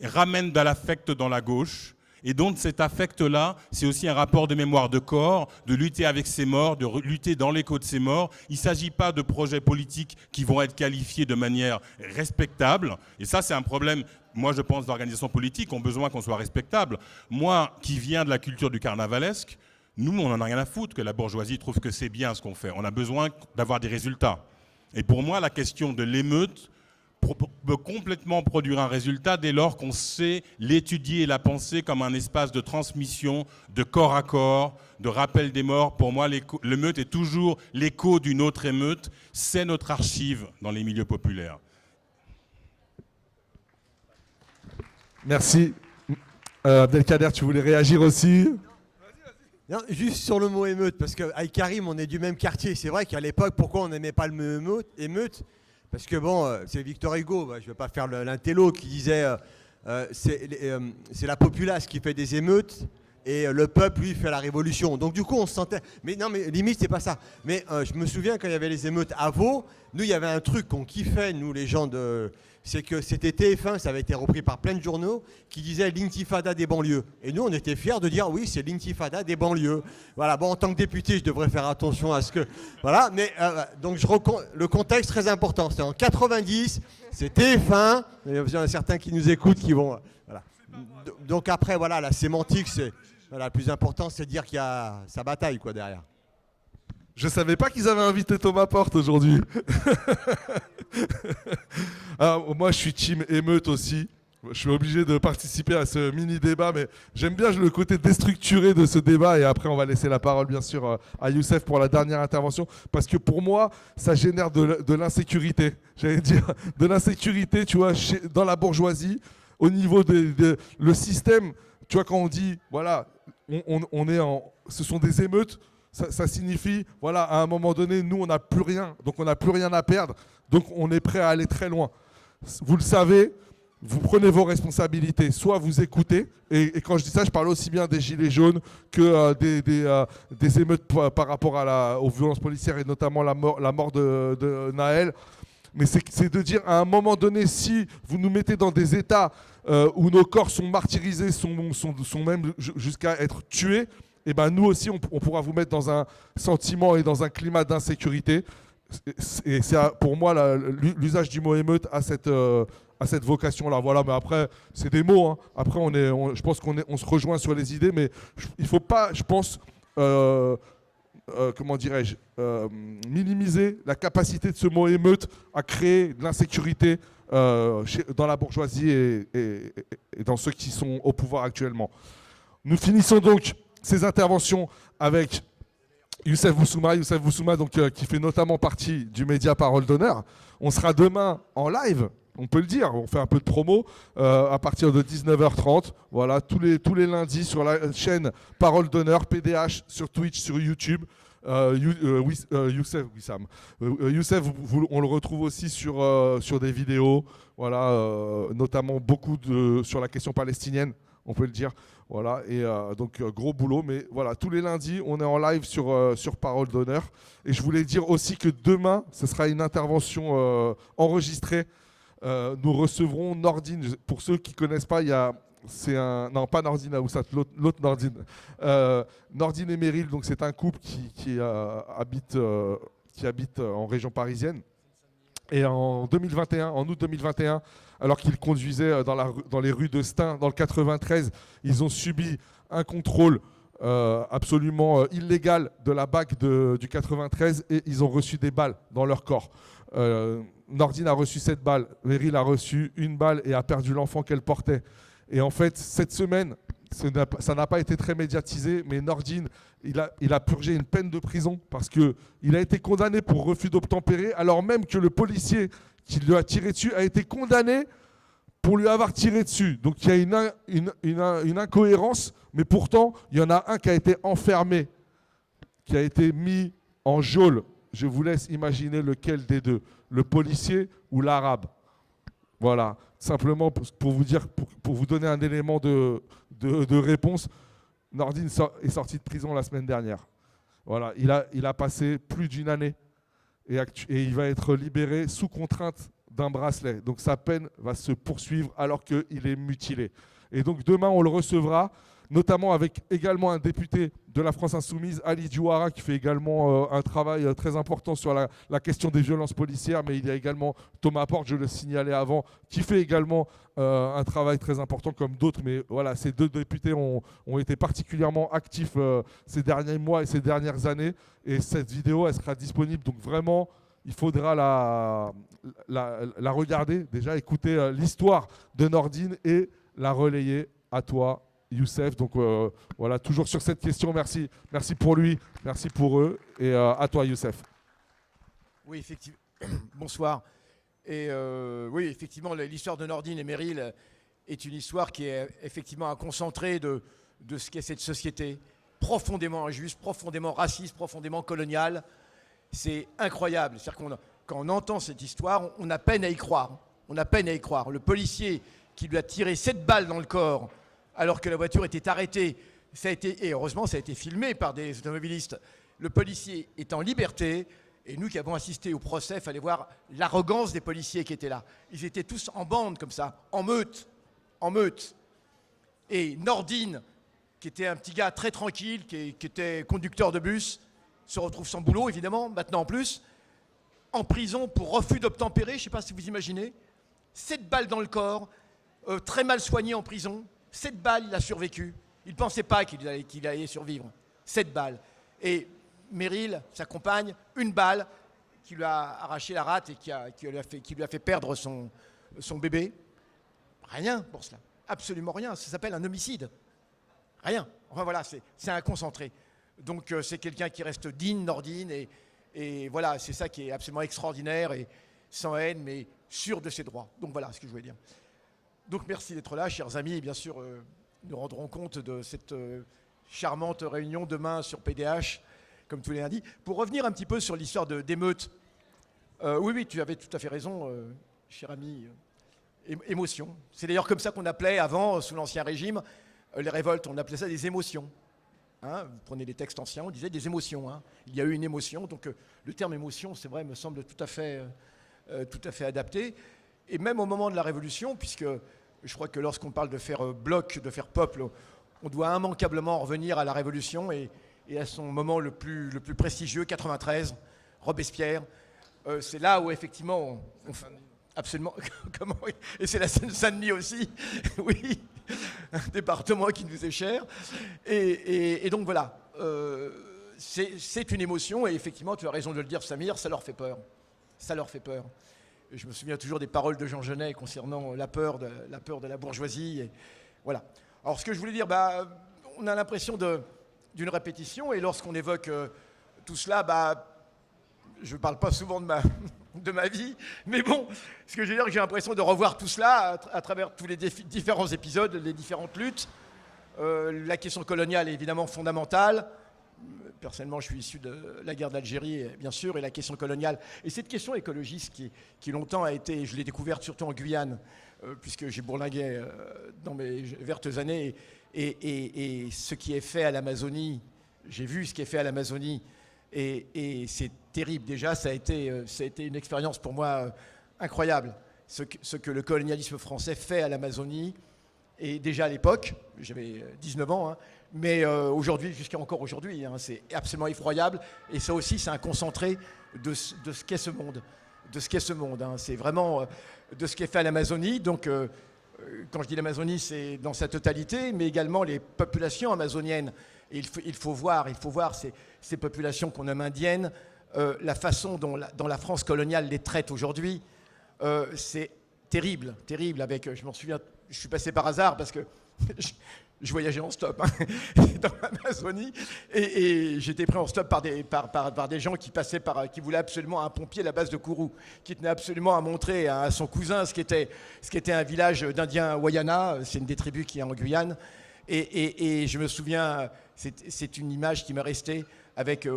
ramènent de l'affect dans la gauche. Et donc cet affect-là, c'est aussi un rapport de mémoire de corps, de lutter avec ces morts, de lutter dans l'écho de ces morts. Il ne s'agit pas de projets politiques qui vont être qualifiés de manière respectable. Et ça, c'est un problème, moi je pense, d'organisations politiques ont besoin qu'on soit respectable. Moi, qui viens de la culture du carnavalesque, nous, on n'en a rien à foutre que la bourgeoisie trouve que c'est bien ce qu'on fait. On a besoin d'avoir des résultats. Et pour moi, la question de l'émeute peut complètement produire un résultat dès lors qu'on sait l'étudier et la penser comme un espace de transmission, de corps à corps, de rappel des morts. Pour moi, l'émeute est toujours l'écho d'une autre émeute. C'est notre archive dans les milieux populaires. Merci. Abdelkader, tu voulais réagir aussi? Non, juste sur le mot émeute, parce qu'avec Karim, on est du même quartier. C'est vrai qu'à l'époque, pourquoi on n'aimait pas le mot émeute? Parce que bon, c'est Victor Hugo, je ne vais pas faire l'intello, qui disait c'est la populace qui fait des émeutes et le peuple, lui, fait la révolution. Donc du coup, on se sentait... Mais non, mais limite, c'est pas ça. Mais je me souviens quand il y avait les émeutes à Vaud, nous, il y avait un truc qu'on kiffait, nous, les gens de... C'est que c'était TF1, ça avait été repris par plein de journaux, qui disaient l'intifada des banlieues. Et nous, on était fiers de dire, oui, c'est l'intifada des banlieues. Voilà, bon, en tant que député, je devrais faire attention à ce que... Voilà, mais donc le contexte très important. C'est en 90, c'est TF1, il y en a certains qui nous écoutent qui vont... Voilà. Donc après, voilà, la sémantique, c'est... Voilà, le plus important, c'est de dire qu'il y a sa bataille, quoi, derrière. Je savais pas qu'ils avaient invité Thomas Porte aujourd'hui. Alors, moi, je suis team émeute aussi. Je suis obligé de participer à ce mini-débat, mais j'aime bien le côté déstructuré de ce débat. Et après, on va laisser la parole, bien sûr, à Youssef pour la dernière intervention. Parce que pour moi, ça génère de l'insécurité. J'allais dire, de l'insécurité, tu vois, dans la bourgeoisie, au niveau le système. Tu vois, quand on dit, voilà, ce sont des émeutes, ça signifie, voilà, à un moment donné, nous, on n'a plus rien. Donc, on n'a plus rien à perdre. Donc, on est prêt à aller très loin. Vous le savez, vous prenez vos responsabilités, soit vous écoutez, et quand je dis ça, je parle aussi bien des gilets jaunes que des émeutes par rapport aux violences policières et notamment la mort de Naël. Mais c'est de dire à un moment donné, si vous nous mettez dans des états où nos corps sont martyrisés, sont même jusqu'à être tués, et ben nous aussi on pourra vous mettre dans un sentiment et dans un climat d'insécurité. Et c'est pour moi l'usage du mot émeute à cette vocation-là. Voilà, mais après, c'est des mots. Hein. Après, je pense qu'on se rejoint sur les idées, mais il ne faut pas, je pense, comment dirais-je, minimiser la capacité de ce mot émeute à créer de l'insécurité dans la bourgeoisie et dans ceux qui sont au pouvoir actuellement. Nous finissons donc ces interventions avec Youssef Boussouma donc, qui fait notamment partie du média Parole d'Honneur. On sera demain en live, on peut le dire, on fait un peu de promo, à partir de 19h30, voilà, tous les lundis sur la chaîne Parole d'Honneur, PDH, sur Twitch, sur YouTube. Youssef, Wissam. Youssef, on le retrouve aussi sur des vidéos, voilà, notamment beaucoup sur la question palestinienne, on peut le dire. Voilà, et donc gros boulot, mais voilà, tous les lundis, on est en live sur Parole d'Honneur. Et je voulais dire aussi que demain, ce sera une intervention enregistrée. Nous recevrons Nordine. Pour ceux qui ne connaissent pas, non, pas Nordine Aoussat, l'autre Nordine. Nordine et Meryl, donc c'est un couple qui habite en région parisienne. Et en août 2021, alors qu'ils conduisaient dans les rues de Stein, dans le 93, ils ont subi un contrôle absolument illégal de la BAC du 93 et ils ont reçu des balles dans leur corps. Nordine a reçu 7 balles, Meryl a reçu 1 balle et a perdu l'enfant qu'elle portait. Et en fait, cette semaine, ça n'a pas été très médiatisé, mais Nordine, il a purgé une peine de prison parce qu'il a été condamné pour refus d'obtempérer, alors même que le policier qui lui a tiré dessus a été condamné pour lui avoir tiré dessus. Donc il y a une incohérence, mais pourtant, il y en a un qui a été enfermé, qui a été mis en geôle. Je vous laisse imaginer lequel des deux, le policier ou l'arabe. Voilà, simplement pour vous dire, pour vous donner un élément de réponse, Nordine est sorti de prison la semaine dernière. Voilà, il a passé plus d'1 année et il va être libéré sous contrainte d'un bracelet. Donc sa peine va se poursuivre alors qu'il est mutilé. Et donc demain, on le recevra, notamment avec également un député de la France Insoumise, Ali Diouara, qui fait également un travail très important sur la question des violences policières, mais il y a également Thomas Porte, je le signalais avant, qui fait également un travail très important comme d'autres. Mais voilà, ces 2 députés ont été particulièrement actifs ces derniers mois et ces dernières années. Et cette vidéo, elle sera disponible. Donc vraiment, il faudra la regarder, déjà écouter l'histoire de Nordine et la relayer à toi, Youssef. Donc voilà, toujours sur cette question, merci pour lui, merci pour eux, et à toi, Youssef. Oui, effectivement. Bonsoir. Et oui, effectivement, l'histoire de Nordine et Meryl est une histoire qui est effectivement un concentré de ce qu'est cette société profondément injuste, profondément raciste, profondément coloniale. C'est incroyable. C'est-à-dire quand on entend cette histoire, on a peine à y croire. On a peine à y croire. Le policier qui lui a tiré 7 balles dans le corps alors que la voiture était arrêtée, et heureusement ça a été filmé par des automobilistes. Le policier est en liberté, et nous qui avons assisté au procès, il fallait voir l'arrogance des policiers qui étaient là. Ils étaient tous en bande comme ça, en meute. Et Nordine, qui était un petit gars très tranquille, qui était conducteur de bus, se retrouve sans boulot évidemment, maintenant en plus, en prison pour refus d'obtempérer, je ne sais pas si vous imaginez, 7 balles dans le corps, très mal soigné en prison. 7 balles, il a survécu. Il ne pensait pas qu'il allait survivre. 7 balles. Et Meryl, sa compagne, 1 balle qui lui a arraché la rate et qui lui a fait perdre son bébé. Rien pour cela. Absolument rien. Ça s'appelle un homicide. Rien. Enfin voilà, c'est un concentré. Donc c'est quelqu'un qui reste digne, Nordine. Et voilà, c'est ça qui est absolument extraordinaire et sans haine, mais sûr de ses droits. Donc voilà ce que je voulais dire. Donc merci d'être là, chers amis. Et bien sûr, nous rendrons compte de cette charmante réunion demain sur PDH, comme tous les lundis. Pour revenir un petit peu sur l'histoire d'émeutes, oui, tu avais tout à fait raison, cher ami. émotion. C'est d'ailleurs comme ça qu'on appelait avant, sous l'Ancien Régime, les révoltes, on appelait ça des émotions. Hein, vous prenez les textes anciens, on disait des émotions. Hein. Il y a eu une émotion, donc le terme émotion, c'est vrai, me semble tout à fait adapté. Et même au moment de la Révolution, puisque je crois que lorsqu'on parle de faire bloc, de faire peuple, on doit immanquablement revenir à la Révolution et à son moment le plus prestigieux, 93, Robespierre. C'est là où effectivement absolument. Comment, et c'est la Seine-Saint-Denis aussi, oui, un département qui nous est cher. Et donc voilà, c'est une émotion et effectivement, tu as raison de le dire, Samir, ça leur fait peur. Ça leur fait peur. Et je me souviens toujours des paroles de Jean Genet concernant la peur de la bourgeoisie. Et voilà. Alors ce que je voulais dire, on a l'impression d'une répétition et lorsqu'on évoque tout cela, je ne parle pas souvent de ma vie, mais bon, ce que je veux dire, j'ai l'impression de revoir tout cela à travers tous les différents épisodes, les différentes luttes. La question coloniale est évidemment fondamentale. Personnellement, je suis issu de la guerre d'Algérie, bien sûr, et la question coloniale. Et cette question écologiste qui longtemps a été, je l'ai découverte surtout en Guyane, puisque j'ai bourlingué dans mes vertes années, et ce qui est fait à l'Amazonie, j'ai vu ce qui est fait à l'Amazonie, et c'est terrible déjà, ça a été une expérience pour moi incroyable, ce que le colonialisme français fait à l'Amazonie, et déjà à l'époque, j'avais 19 ans, hein, mais aujourd'hui, jusqu'à encore aujourd'hui, hein, c'est absolument effroyable, et ça aussi c'est un concentré de ce qu'est ce monde, hein. C'est vraiment de ce qui est fait à l'Amazonie, donc quand je dis l'Amazonie, c'est dans sa totalité, mais également les populations amazoniennes. Et il faut voir ces populations qu'on nomme indiennes, la façon dont la France coloniale les traite aujourd'hui, c'est terrible. Je m'en souviens, je suis passé par hasard parce que je voyageais en stop dans l'Amazonie et j'étais pris en stop par des gens qui passaient qui voulaient absolument un pompier à la base de Kourou, qui tenait absolument à montrer à son cousin ce qui était un village d'Indiens Wayana, c'est une des tribus qui est en Guyane. Et je me souviens, c'est une image qui m'est restée, avec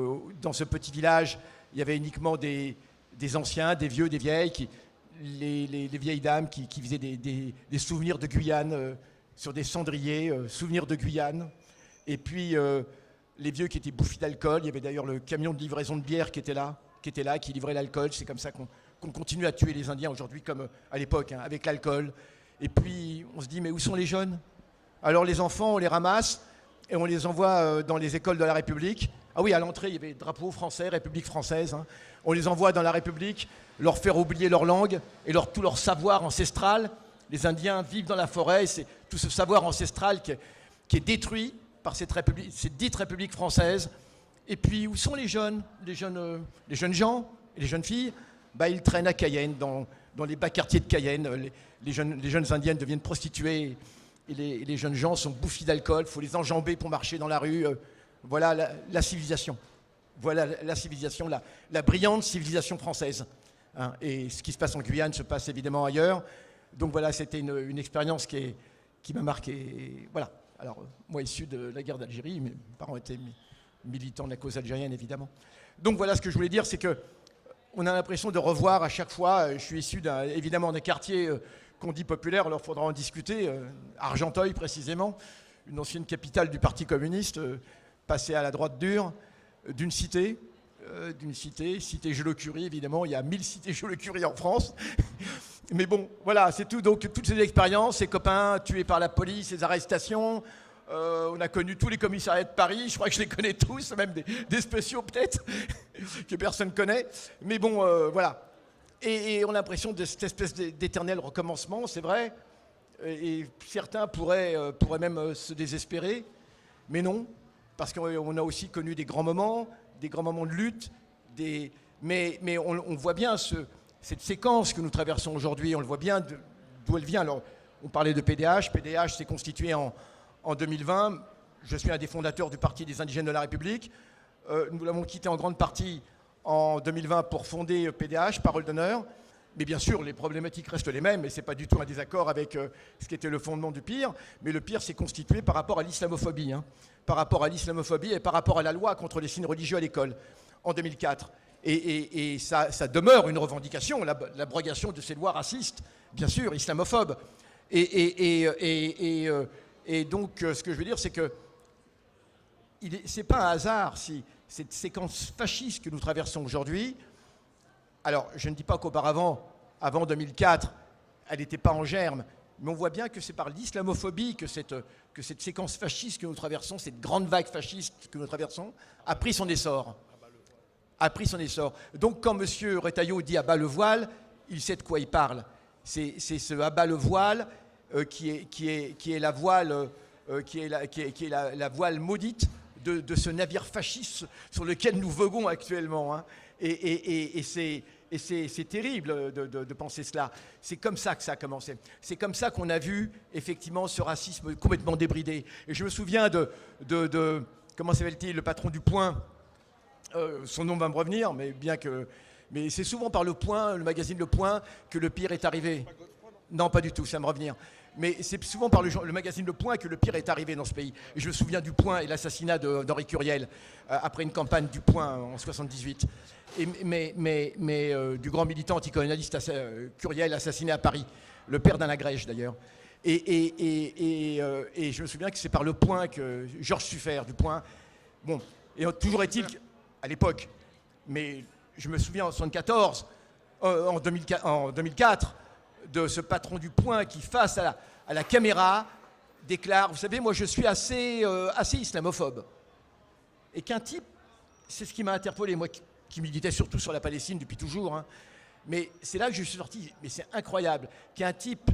dans ce petit village, il y avait uniquement des anciens, des vieux, des vieilles, les vieilles dames qui faisaient des souvenirs de Guyane sur des cendriers, souvenirs de Guyane. Et puis les vieux qui étaient bouffis d'alcool. Il y avait d'ailleurs le camion de livraison de bière qui était là, qui livrait l'alcool. C'est comme ça qu'on continue à tuer les Indiens aujourd'hui, comme à l'époque, hein, avec l'alcool. Et puis on se dit, mais où sont les jeunes ? Alors les enfants, on les ramasse et on les envoie dans les écoles de la République. Ah oui, à l'entrée, il y avait drapeau français, République française. Hein. On les envoie dans la République, leur faire oublier leur langue et tout leur savoir ancestral. Les Indiens vivent dans la forêt et c'est tout ce savoir ancestral qui est détruit par cette dite République française. Et puis, où sont les jeunes gens et les jeunes filles ? Ils traînent à Cayenne, dans les bas quartiers de Cayenne. Les jeunes indiennes deviennent prostituées. Et les jeunes gens sont bouffis d'alcool, il faut les enjamber pour marcher dans la rue. Voilà la civilisation. Voilà la civilisation, la brillante civilisation française. Hein. Et ce qui se passe en Guyane se passe évidemment ailleurs. Donc voilà, c'était une expérience qui m'a marqué. Et voilà. Alors, moi, issu de la guerre d'Algérie, mes parents étaient militants de la cause algérienne, évidemment. Donc voilà, ce que je voulais dire, c'est qu'on a l'impression de revoir à chaque fois. Je suis issu évidemment d'un quartier qu'on dit populaire, alors il faudra en discuter, Argenteuil précisément, une ancienne capitale du Parti communiste, passée à la droite dure, d'une cité, cité Joliot-Curie évidemment, il y a 1000 cités Joliot-Curie en France, mais bon, voilà, c'est tout, donc toutes ces expériences, ces copains tués par la police, ces arrestations, on a connu tous les commissariats de Paris, je crois que je les connais tous, même des spéciaux peut-être, que personne ne connaît, mais bon, voilà. Et on a l'impression de cette espèce d'éternel recommencement, c'est vrai. Et certains pourraient même se désespérer, mais non, parce qu'on a aussi connu des grands moments de lutte. Mais on voit bien cette séquence que nous traversons aujourd'hui, on le voit bien d'où elle vient. Alors, on parlait de PDH. PDH s'est constitué en 2020. Je suis un des fondateurs du Parti des indigènes de la République. Nous l'avons quitté en grande partie en 2020 pour fonder PDH, Parole d'honneur. Mais bien sûr, les problématiques restent les mêmes, et ce n'est pas du tout un désaccord avec ce qui était le fondement du PIR. Mais le PIR s'est constitué par rapport à l'islamophobie, hein, par rapport à l'islamophobie et par rapport à la loi contre les signes religieux à l'école en 2004. Et ça demeure une revendication, l'abrogation de ces lois racistes, bien sûr, islamophobes. Et donc, ce que je veux dire, c'est que c'est pas un hasard si cette séquence fasciste que nous traversons aujourd'hui, alors je ne dis pas qu'auparavant, avant 2004, elle n'était pas en germe, mais on voit bien que c'est par l'islamophobie que cette séquence fasciste que nous traversons, cette grande vague fasciste que nous traversons, a pris son essor. Donc quand M. Retailleau dit « abat le voile », il sait de quoi il parle. C'est ce « abat le voile » qui est la voile, la voile maudite de ce navire fasciste sur lequel nous voguons actuellement. Hein. Et c'est terrible de penser cela. C'est comme ça que ça a commencé. C'est comme ça qu'on a vu effectivement ce racisme complètement débridé. Et je me souviens de comment s'appelle-t-il, le patron du Point. Son nom va me revenir, mais c'est souvent par Le Point, le magazine Le Point, que le pire est arrivé. Non, pas du tout, ça va me revenir. Mais c'est souvent par le magazine Le Point que le pire est arrivé dans ce pays. Et je me souviens du Point et l'assassinat d'Henri Curiel, après une campagne du Point en 1978. Du grand militant anticolonialiste Curiel, assassiné à Paris, le père d'Anna Grèche d'ailleurs. Et je me souviens que c'est par Le Point que Georges Suffert du Point. Bon, et toujours est-il à l'époque, mais je me souviens en 1974, en 2004, de ce patron du Point qui, face à la caméra, déclare « Vous savez, moi je suis assez islamophobe ». Et qu'un type, c'est ce qui m'a interpellé, moi qui militais surtout sur la Palestine depuis toujours, hein, mais c'est là que je suis sorti, mais c'est incroyable, qu'un type,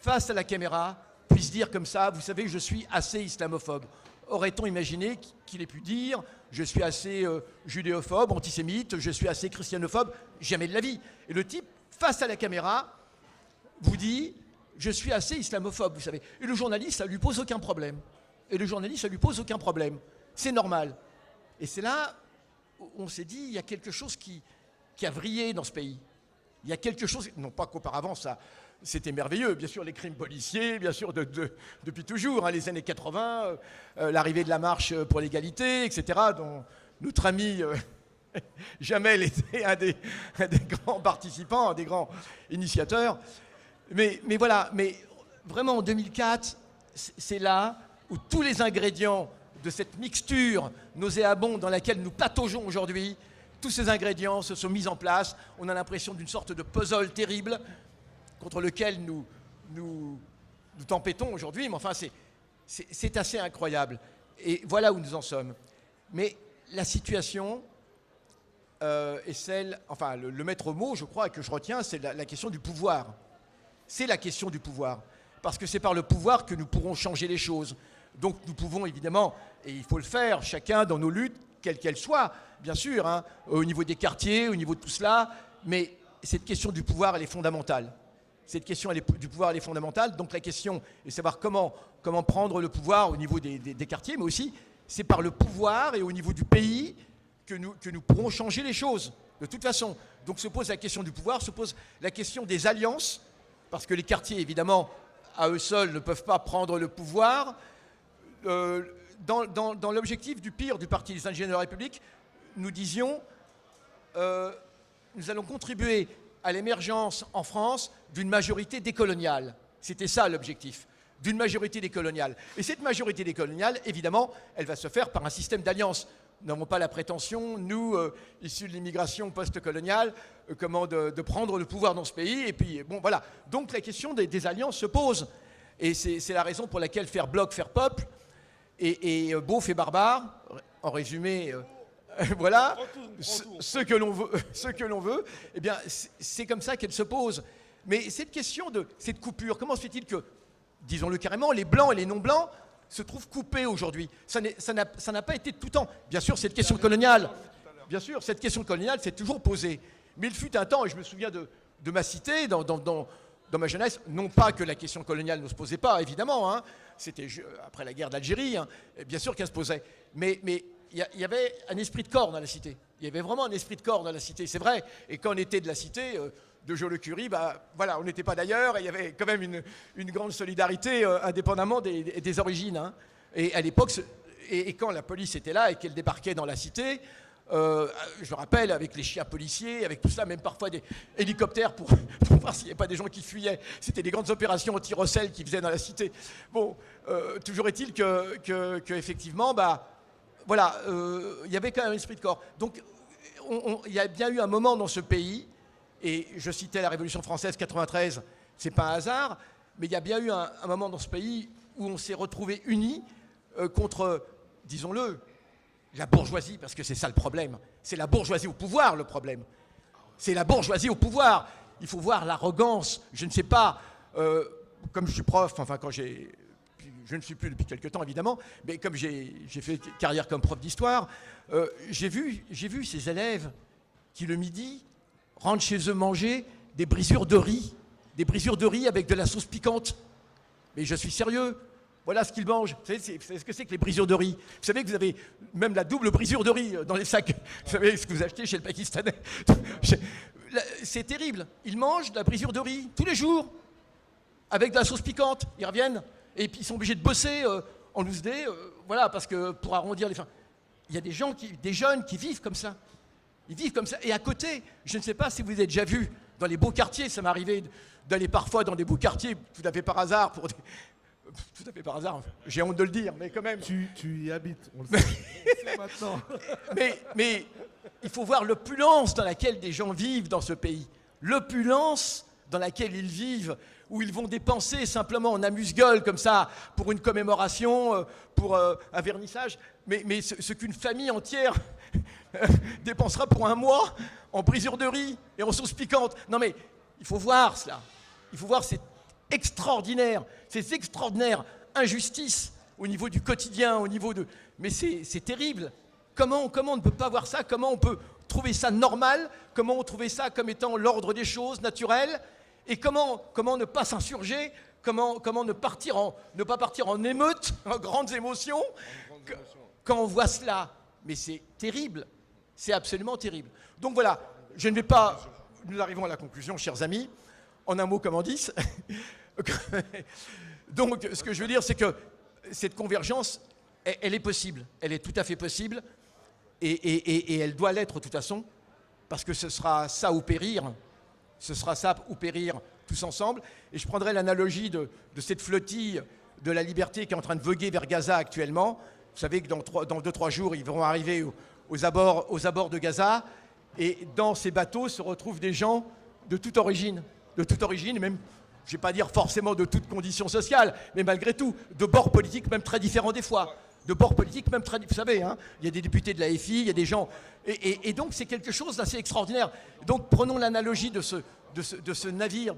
face à la caméra, puisse dire comme ça « Vous savez, je suis assez islamophobe ». Aurait-on imaginé qu'il ait pu dire « Je suis assez judéophobe, antisémite, je suis assez christianophobe », jamais de la vie. Et le type, face à la caméra, vous dit « Je suis assez islamophobe, vous savez ». Et le journaliste, ça ne lui pose aucun problème. C'est normal. Et c'est là où on s'est dit, il y a quelque chose qui a vrillé dans ce pays. Il y a quelque chose, non pas qu'auparavant, c'était merveilleux, bien sûr, les crimes policiers, bien sûr, depuis toujours, hein, les années 80, l'arrivée de la marche pour l'égalité, etc., dont notre ami Jamel était un des grands participants, un des grands initiateurs. Mais voilà, mais vraiment en 2004, c'est là où tous les ingrédients de cette mixture nauséabonde dans laquelle nous pataugeons aujourd'hui, tous ces ingrédients se sont mis en place. On a l'impression d'une sorte de puzzle terrible contre lequel nous tempêtons aujourd'hui, mais enfin c'est assez incroyable. Et voilà où nous en sommes. Mais la situation est celle, enfin le maître mot, je crois, que je retiens, c'est la question du pouvoir. C'est la question du pouvoir. Parce que c'est par le pouvoir que nous pourrons changer les choses. Donc nous pouvons évidemment, et il faut le faire, chacun dans nos luttes, quelles qu'elles soient, bien sûr, hein, au niveau des quartiers, au niveau de tout cela, mais cette question du pouvoir, elle est fondamentale. Cette question du pouvoir, elle est fondamentale. Donc la question est de savoir comment prendre le pouvoir au niveau des quartiers, mais aussi c'est par le pouvoir et au niveau du pays que nous pourrons changer les choses, de toute façon. Donc se pose la question du pouvoir, se pose la question des alliances, parce que les quartiers, évidemment, à eux seuls ne peuvent pas prendre le pouvoir. Dans l'objectif du pire du Parti des Indigènes de la République, nous disions nous allons contribuer à l'émergence en France d'une majorité décoloniale. C'était ça l'objectif, d'une majorité décoloniale. Et cette majorité décoloniale, évidemment, elle va se faire par un système d'alliance. Nous n'avons pas la prétention, nous, issus de l'immigration post-coloniale, de prendre le pouvoir dans ce pays. Et puis, bon, voilà. Donc la question des alliances se pose. Et c'est la raison pour laquelle faire bloc, faire peuple, et beauf et barbare, en résumé, voilà, ce que l'on veut, eh bien, c'est comme ça qu'elle se pose. Mais cette question de cette coupure, comment se fait-il que, disons-le carrément, les blancs et les non-blancs se trouvent coupés aujourd'hui? Ça n'a pas été tout le temps. Bien sûr, cette question coloniale, s'est toujours posée. Mais il fut un temps, et je me souviens de ma cité, dans ma jeunesse, non pas que la question coloniale ne se posait pas, évidemment, hein, c'était après la guerre d'Algérie, hein, bien sûr qu'elle se posait, mais il y avait un esprit de corps dans la cité. Il y avait vraiment un esprit de corps dans la cité, c'est vrai. Et quand on était de la cité, de Joliot-Curie, voilà, on n'était pas d'ailleurs, et il y avait quand même une grande solidarité, indépendamment des origines. Hein. Et à l'époque, et quand la police était là et qu'elle débarquait dans la cité, Je le rappelle, avec les chiens policiers, avec tout ça, même parfois des hélicoptères pour voir s'il n'y avait pas des gens qui fuyaient. C'était des grandes opérations anti-recel qu'ils faisaient dans la cité. Bon, toujours est-il que effectivement, voilà, il y avait quand même un esprit de corps. Donc, il y a bien eu un moment dans ce pays, et je citais la Révolution française 93, c'est pas un hasard, mais il y a bien eu un moment dans ce pays où on s'est retrouvés unis contre, disons-le, la bourgeoisie, parce que c'est ça le problème. C'est la bourgeoisie au pouvoir, le problème. C'est la bourgeoisie au pouvoir. Il faut voir l'arrogance. Je ne sais pas, comme je suis prof, enfin quand j'ai... Je ne suis plus depuis quelque temps, évidemment, mais comme j'ai fait carrière comme prof d'histoire, j'ai vu ces élèves qui, le midi, rentrent chez eux manger des brisures de riz avec de la sauce piquante. Mais je suis sérieux. Voilà ce qu'ils mangent. Vous savez ce que c'est que les brisures de riz? Vous savez que vous avez même la double brisure de riz dans les sacs. Vous savez ce que vous achetez chez le Pakistanais. C'est terrible. Ils mangent de la brisure de riz tous les jours avec de la sauce piquante. Ils reviennent et puis ils sont obligés de bosser en loose day, voilà, parce que pour arrondir les fins. Il y a des jeunes qui vivent comme ça. Ils vivent comme ça. Et à côté, je ne sais pas si vous avez déjà vu dans les beaux quartiers, ça m'est arrivé d'aller parfois dans des beaux quartiers, tout à fait par hasard, tout à fait par hasard, j'ai honte de le dire, mais quand même. Tu y habites, on le sait maintenant. Mais il faut voir l'opulence dans laquelle des gens vivent dans ce pays. L'opulence dans laquelle ils vivent, où ils vont dépenser simplement en amuse-gueule comme ça, pour une commémoration, pour un vernissage, mais ce qu'une famille entière dépensera pour un mois en brisure de riz et en sauce piquante. Non mais, il faut voir cela. Il faut voir ces extraordinaires injustices au niveau du quotidien, au niveau de... Mais c'est terrible. Comment on ne peut pas voir ça? Comment on peut trouver ça normal? Comment on trouver ça comme étant l'ordre des choses naturelles? Et comment ne pas s'insurger? Comment ne pas partir en émeute, en grandes émotions, quand on voit cela? Mais c'est terrible. C'est absolument terrible. Donc voilà, je ne vais pas... Nous arrivons à la conclusion, chers amis. En un mot comme en 10. Donc, ce que je veux dire, c'est que cette convergence, elle est possible. Elle est tout à fait possible. Et elle doit l'être de toute façon, parce que ce sera ça ou périr. Ce sera ça ou périr tous ensemble. Et je prendrai l'analogie de cette flottille de la liberté qui est en train de voguer vers Gaza actuellement. Vous savez que dans 2-3 jours, ils vont arriver aux abords de Gaza. Et dans ces bateaux se retrouvent des gens de toute origine, même, je ne vais pas dire forcément de toute condition sociale, mais malgré tout, de bords politiques même très différents des fois. De bords politiques même très... Vous savez, hein, il y a des députés de la FI, il y a des gens... Et donc, c'est quelque chose d'assez extraordinaire. Donc, prenons l'analogie de ces navires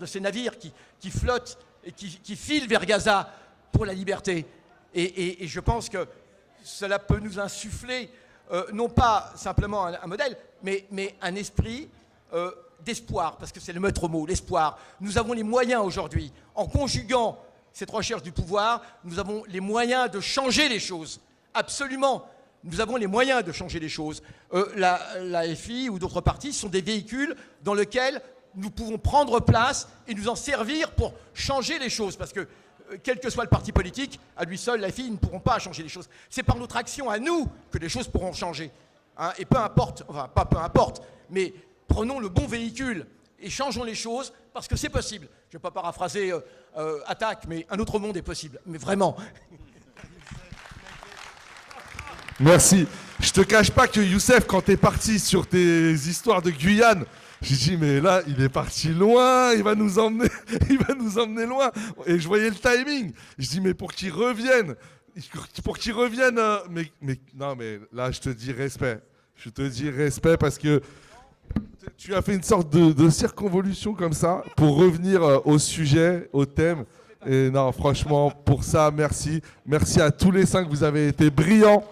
qui flottent et qui filent vers Gaza pour la liberté. Et je pense que cela peut nous insuffler, non pas simplement un modèle, mais un esprit d'espoir, parce que c'est le maître mot, l'espoir. Nous avons les moyens aujourd'hui, en conjuguant cette recherche du pouvoir, nous avons les moyens de changer les choses. Absolument, nous avons les moyens de changer les choses. La FI ou d'autres partis sont des véhicules dans lesquels nous pouvons prendre place et nous en servir pour changer les choses, parce que quel que soit le parti politique, à lui seul, la FI, ils ne pourront pas changer les choses. C'est par notre action à nous que les choses pourront changer. Hein, et peu importe, enfin pas peu importe, mais prenons le bon véhicule et changeons les choses parce que c'est possible. Je ne vais pas paraphraser Attaque, mais un autre monde est possible. Mais vraiment. Merci. Je te cache pas que Youssef, quand tu es parti sur tes histoires de Guyane, j'ai dit mais là il est parti loin, il va nous emmener loin. Et je voyais le timing. Je dis mais pour qu'il revienne, mais non mais là je te dis respect. Je te dis respect parce que tu as fait une sorte de circonvolution comme ça pour revenir au sujet, au thème. Et non, franchement, pour ça, merci. Merci à tous les 5, vous avez été brillants.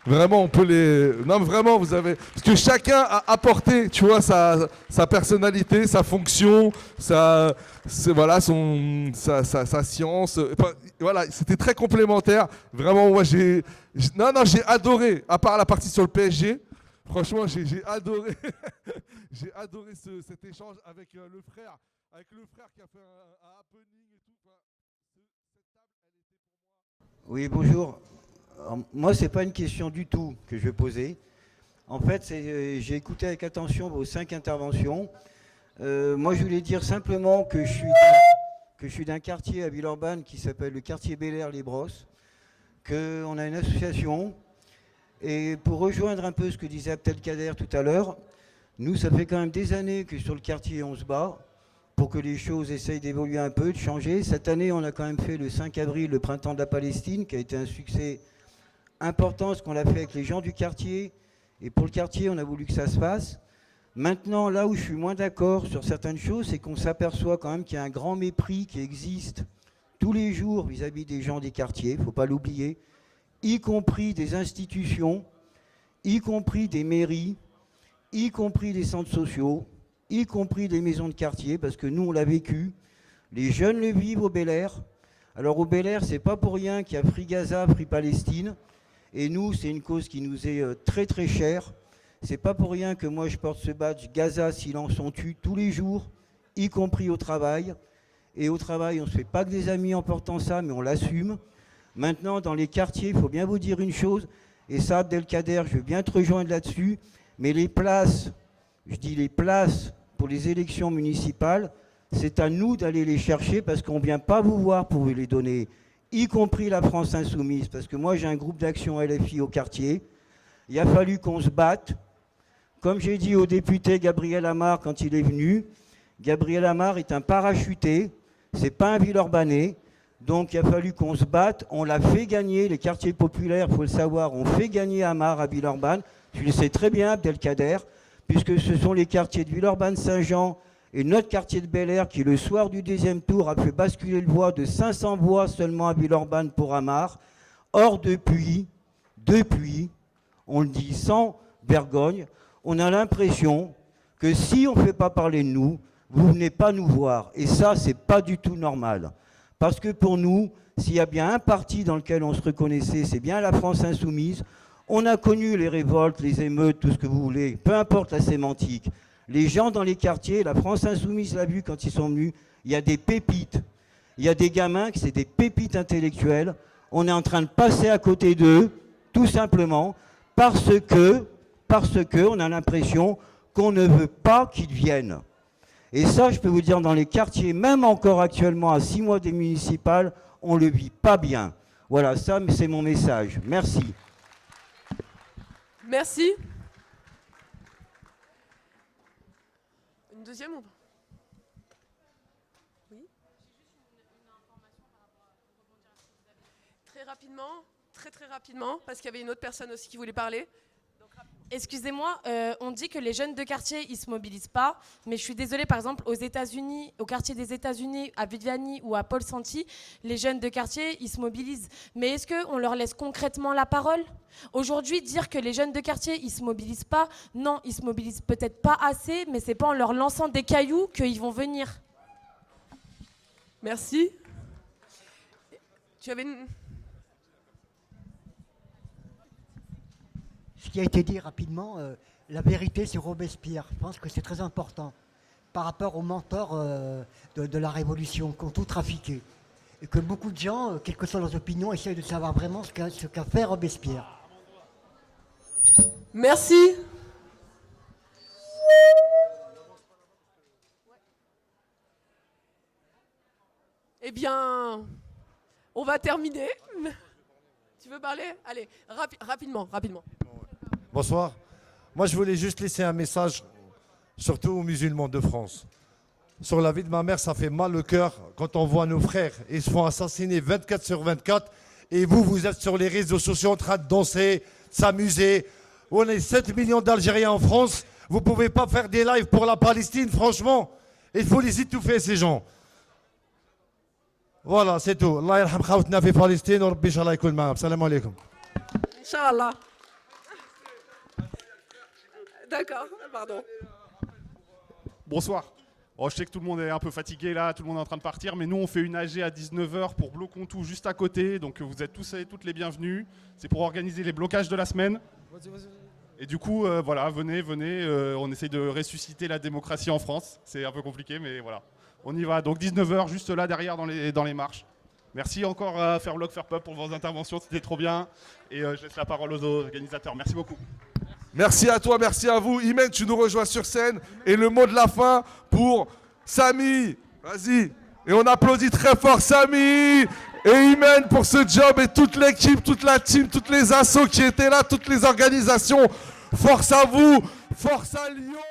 Vraiment, on peut les... Non, vraiment, vous avez... Parce que chacun a apporté, tu vois, sa personnalité, sa fonction, sa science. Enfin, voilà, c'était très complémentaire. Vraiment, moi, j'ai adoré, à part la partie sur le PSG. Franchement, j'ai adoré, j'ai adoré cet échange avec le frère qui a fait un happening et tout. Enfin, cette table, elle était pour moi. Oui, bonjour. Alors, moi, c'est pas une question du tout que je vais poser. En fait, j'ai écouté avec attention vos 5 interventions. Moi, je voulais dire simplement que je suis d'un quartier à Villeurbanne qui s'appelle le quartier Bel-Air-les-Brosses, qu'on a une association. Et pour rejoindre un peu ce que disait Abdelkader tout à l'heure, nous, ça fait quand même des années que sur le quartier, on se bat pour que les choses essayent d'évoluer un peu, de changer. Cette année, on a quand même fait le 5 avril, le printemps de la Palestine, qui a été un succès important, ce qu'on a fait avec les gens du quartier. Et pour le quartier, on a voulu que ça se fasse. Maintenant, là où je suis moins d'accord sur certaines choses, c'est qu'on s'aperçoit quand même qu'il y a un grand mépris qui existe tous les jours vis-à-vis des gens des quartiers, il ne faut pas l'oublier, y compris des institutions, y compris des mairies, y compris des centres sociaux, y compris des maisons de quartier, parce que nous, on l'a vécu. Les jeunes le vivent au Bel-Air. Alors au Bel-Air, c'est pas pour rien qu'il y a Free Gaza, Free Palestine. Et nous, c'est une cause qui nous est très très chère. C'est pas pour rien que moi, je porte ce badge Gaza, silence on tue, tous les jours, y compris au travail. Et au travail, on ne se fait pas que des amis en portant ça, mais on l'assume. Maintenant, dans les quartiers, il faut bien vous dire une chose, et ça, Abdelkader, je veux bien te rejoindre là-dessus, mais les places, je dis les places pour les élections municipales, c'est à nous d'aller les chercher parce qu'on ne vient pas vous voir pour vous les donner, y compris la France Insoumise, parce que moi j'ai un groupe d'action LFI au quartier. Il a fallu qu'on se batte. Comme j'ai dit au député Gabriel Amar quand il est venu, Gabriel Amar est un parachuté, c'est pas un Villeurbanais, donc il a fallu qu'on se batte. On l'a fait gagner, les quartiers populaires, il faut le savoir, on fait gagner Amar à Villeurbanne. Tu le sais très bien, Abdelkader, puisque ce sont les quartiers de Villeurbanne-Saint-Jean et notre quartier de Bel-Air qui, le soir du deuxième tour, a fait basculer le voix de 500 voix seulement à Villeurbanne pour Amar. Or, depuis, on le dit sans vergogne, on a l'impression que si on ne fait pas parler de nous, vous ne venez pas nous voir. Et ça, c'est pas du tout normal. Parce que pour nous, s'il y a bien un parti dans lequel on se reconnaissait, c'est bien la France Insoumise. On a connu les révoltes, les émeutes, tout ce que vous voulez, peu importe la sémantique. Les gens dans les quartiers, la France Insoumise l'a vu quand ils sont venus, il y a des pépites. Il y a des gamins qui c'est des pépites intellectuelles. On est en train de passer à côté d'eux, tout simplement, parce que on a l'impression qu'on ne veut pas qu'ils viennent. Et ça, je peux vous dire, dans les quartiers, même encore actuellement, à 6 mois des municipales, on ne le vit pas bien. Voilà, ça, c'est mon message. Merci. Merci. Une deuxième ou pas? Oui. Très rapidement, très rapidement, parce qu'il y avait une autre personne aussi qui voulait parler. Excusez-moi, on dit que les jeunes de quartier, ils se mobilisent pas, mais je suis désolée, par exemple, aux États-Unis, au quartier des États-Unis, à Viviani ou à Paul Santi, les jeunes de quartier, ils se mobilisent. Mais est-ce qu'on leur laisse concrètement la parole? Aujourd'hui, dire que les jeunes de quartier, ils se mobilisent pas, non, ils se mobilisent peut-être pas assez, mais c'est pas en leur lançant des cailloux qu'ils vont venir. Merci. Tu avais une... Ce qui a été dit rapidement, la vérité sur Robespierre, je pense que c'est très important par rapport aux mentors de la Révolution qui ont tout trafiqué. Et que beaucoup de gens, quelles que soient leurs opinions, essayent de savoir vraiment ce qu'a fait Robespierre. Merci. Eh bien, on va terminer. Tu veux parler? Allez, rapidement. Bonsoir. Moi, je voulais juste laisser un message, surtout aux musulmans de France. Sur la vie de ma mère, ça fait mal au cœur quand on voit nos frères. Ils se font assassiner 24/24. Et vous êtes sur les réseaux sociaux en train de danser, s'amuser. On est 7 millions d'Algériens en France. Vous ne pouvez pas faire des lives pour la Palestine, franchement. Il faut les étouffer, ces gens. Voilà, c'est tout. Allah yarham khawtna fi Palestine, wa rabbi inshallah yakun ma'am. Salam alaikum. Inch'Allah. D'accord, pardon. Bonsoir. Oh, je sais que tout le monde est un peu fatigué là, tout le monde est en train de partir, mais nous on fait une AG à 19h pour Blocontou juste à côté, donc vous êtes tous et toutes les bienvenus. C'est pour organiser les blocages de la semaine. Et du coup, voilà, venez, on essaye de ressusciter la démocratie en France. C'est un peu compliqué, mais voilà. On y va, donc 19h, juste là derrière dans les marches. Merci encore à Faire Blog, Faire Pub pour vos interventions, c'était trop bien. Et je laisse la parole aux organisateurs. Merci beaucoup. Merci. Merci à toi, merci à vous. Imen, tu nous rejoins sur scène. Et le mot de la fin pour Samy. Vas-y. Et on applaudit très fort Samy et Imen pour ce job et toute l'équipe, toute la team, toutes les assos qui étaient là, toutes les organisations. Force à vous, force à Lyon.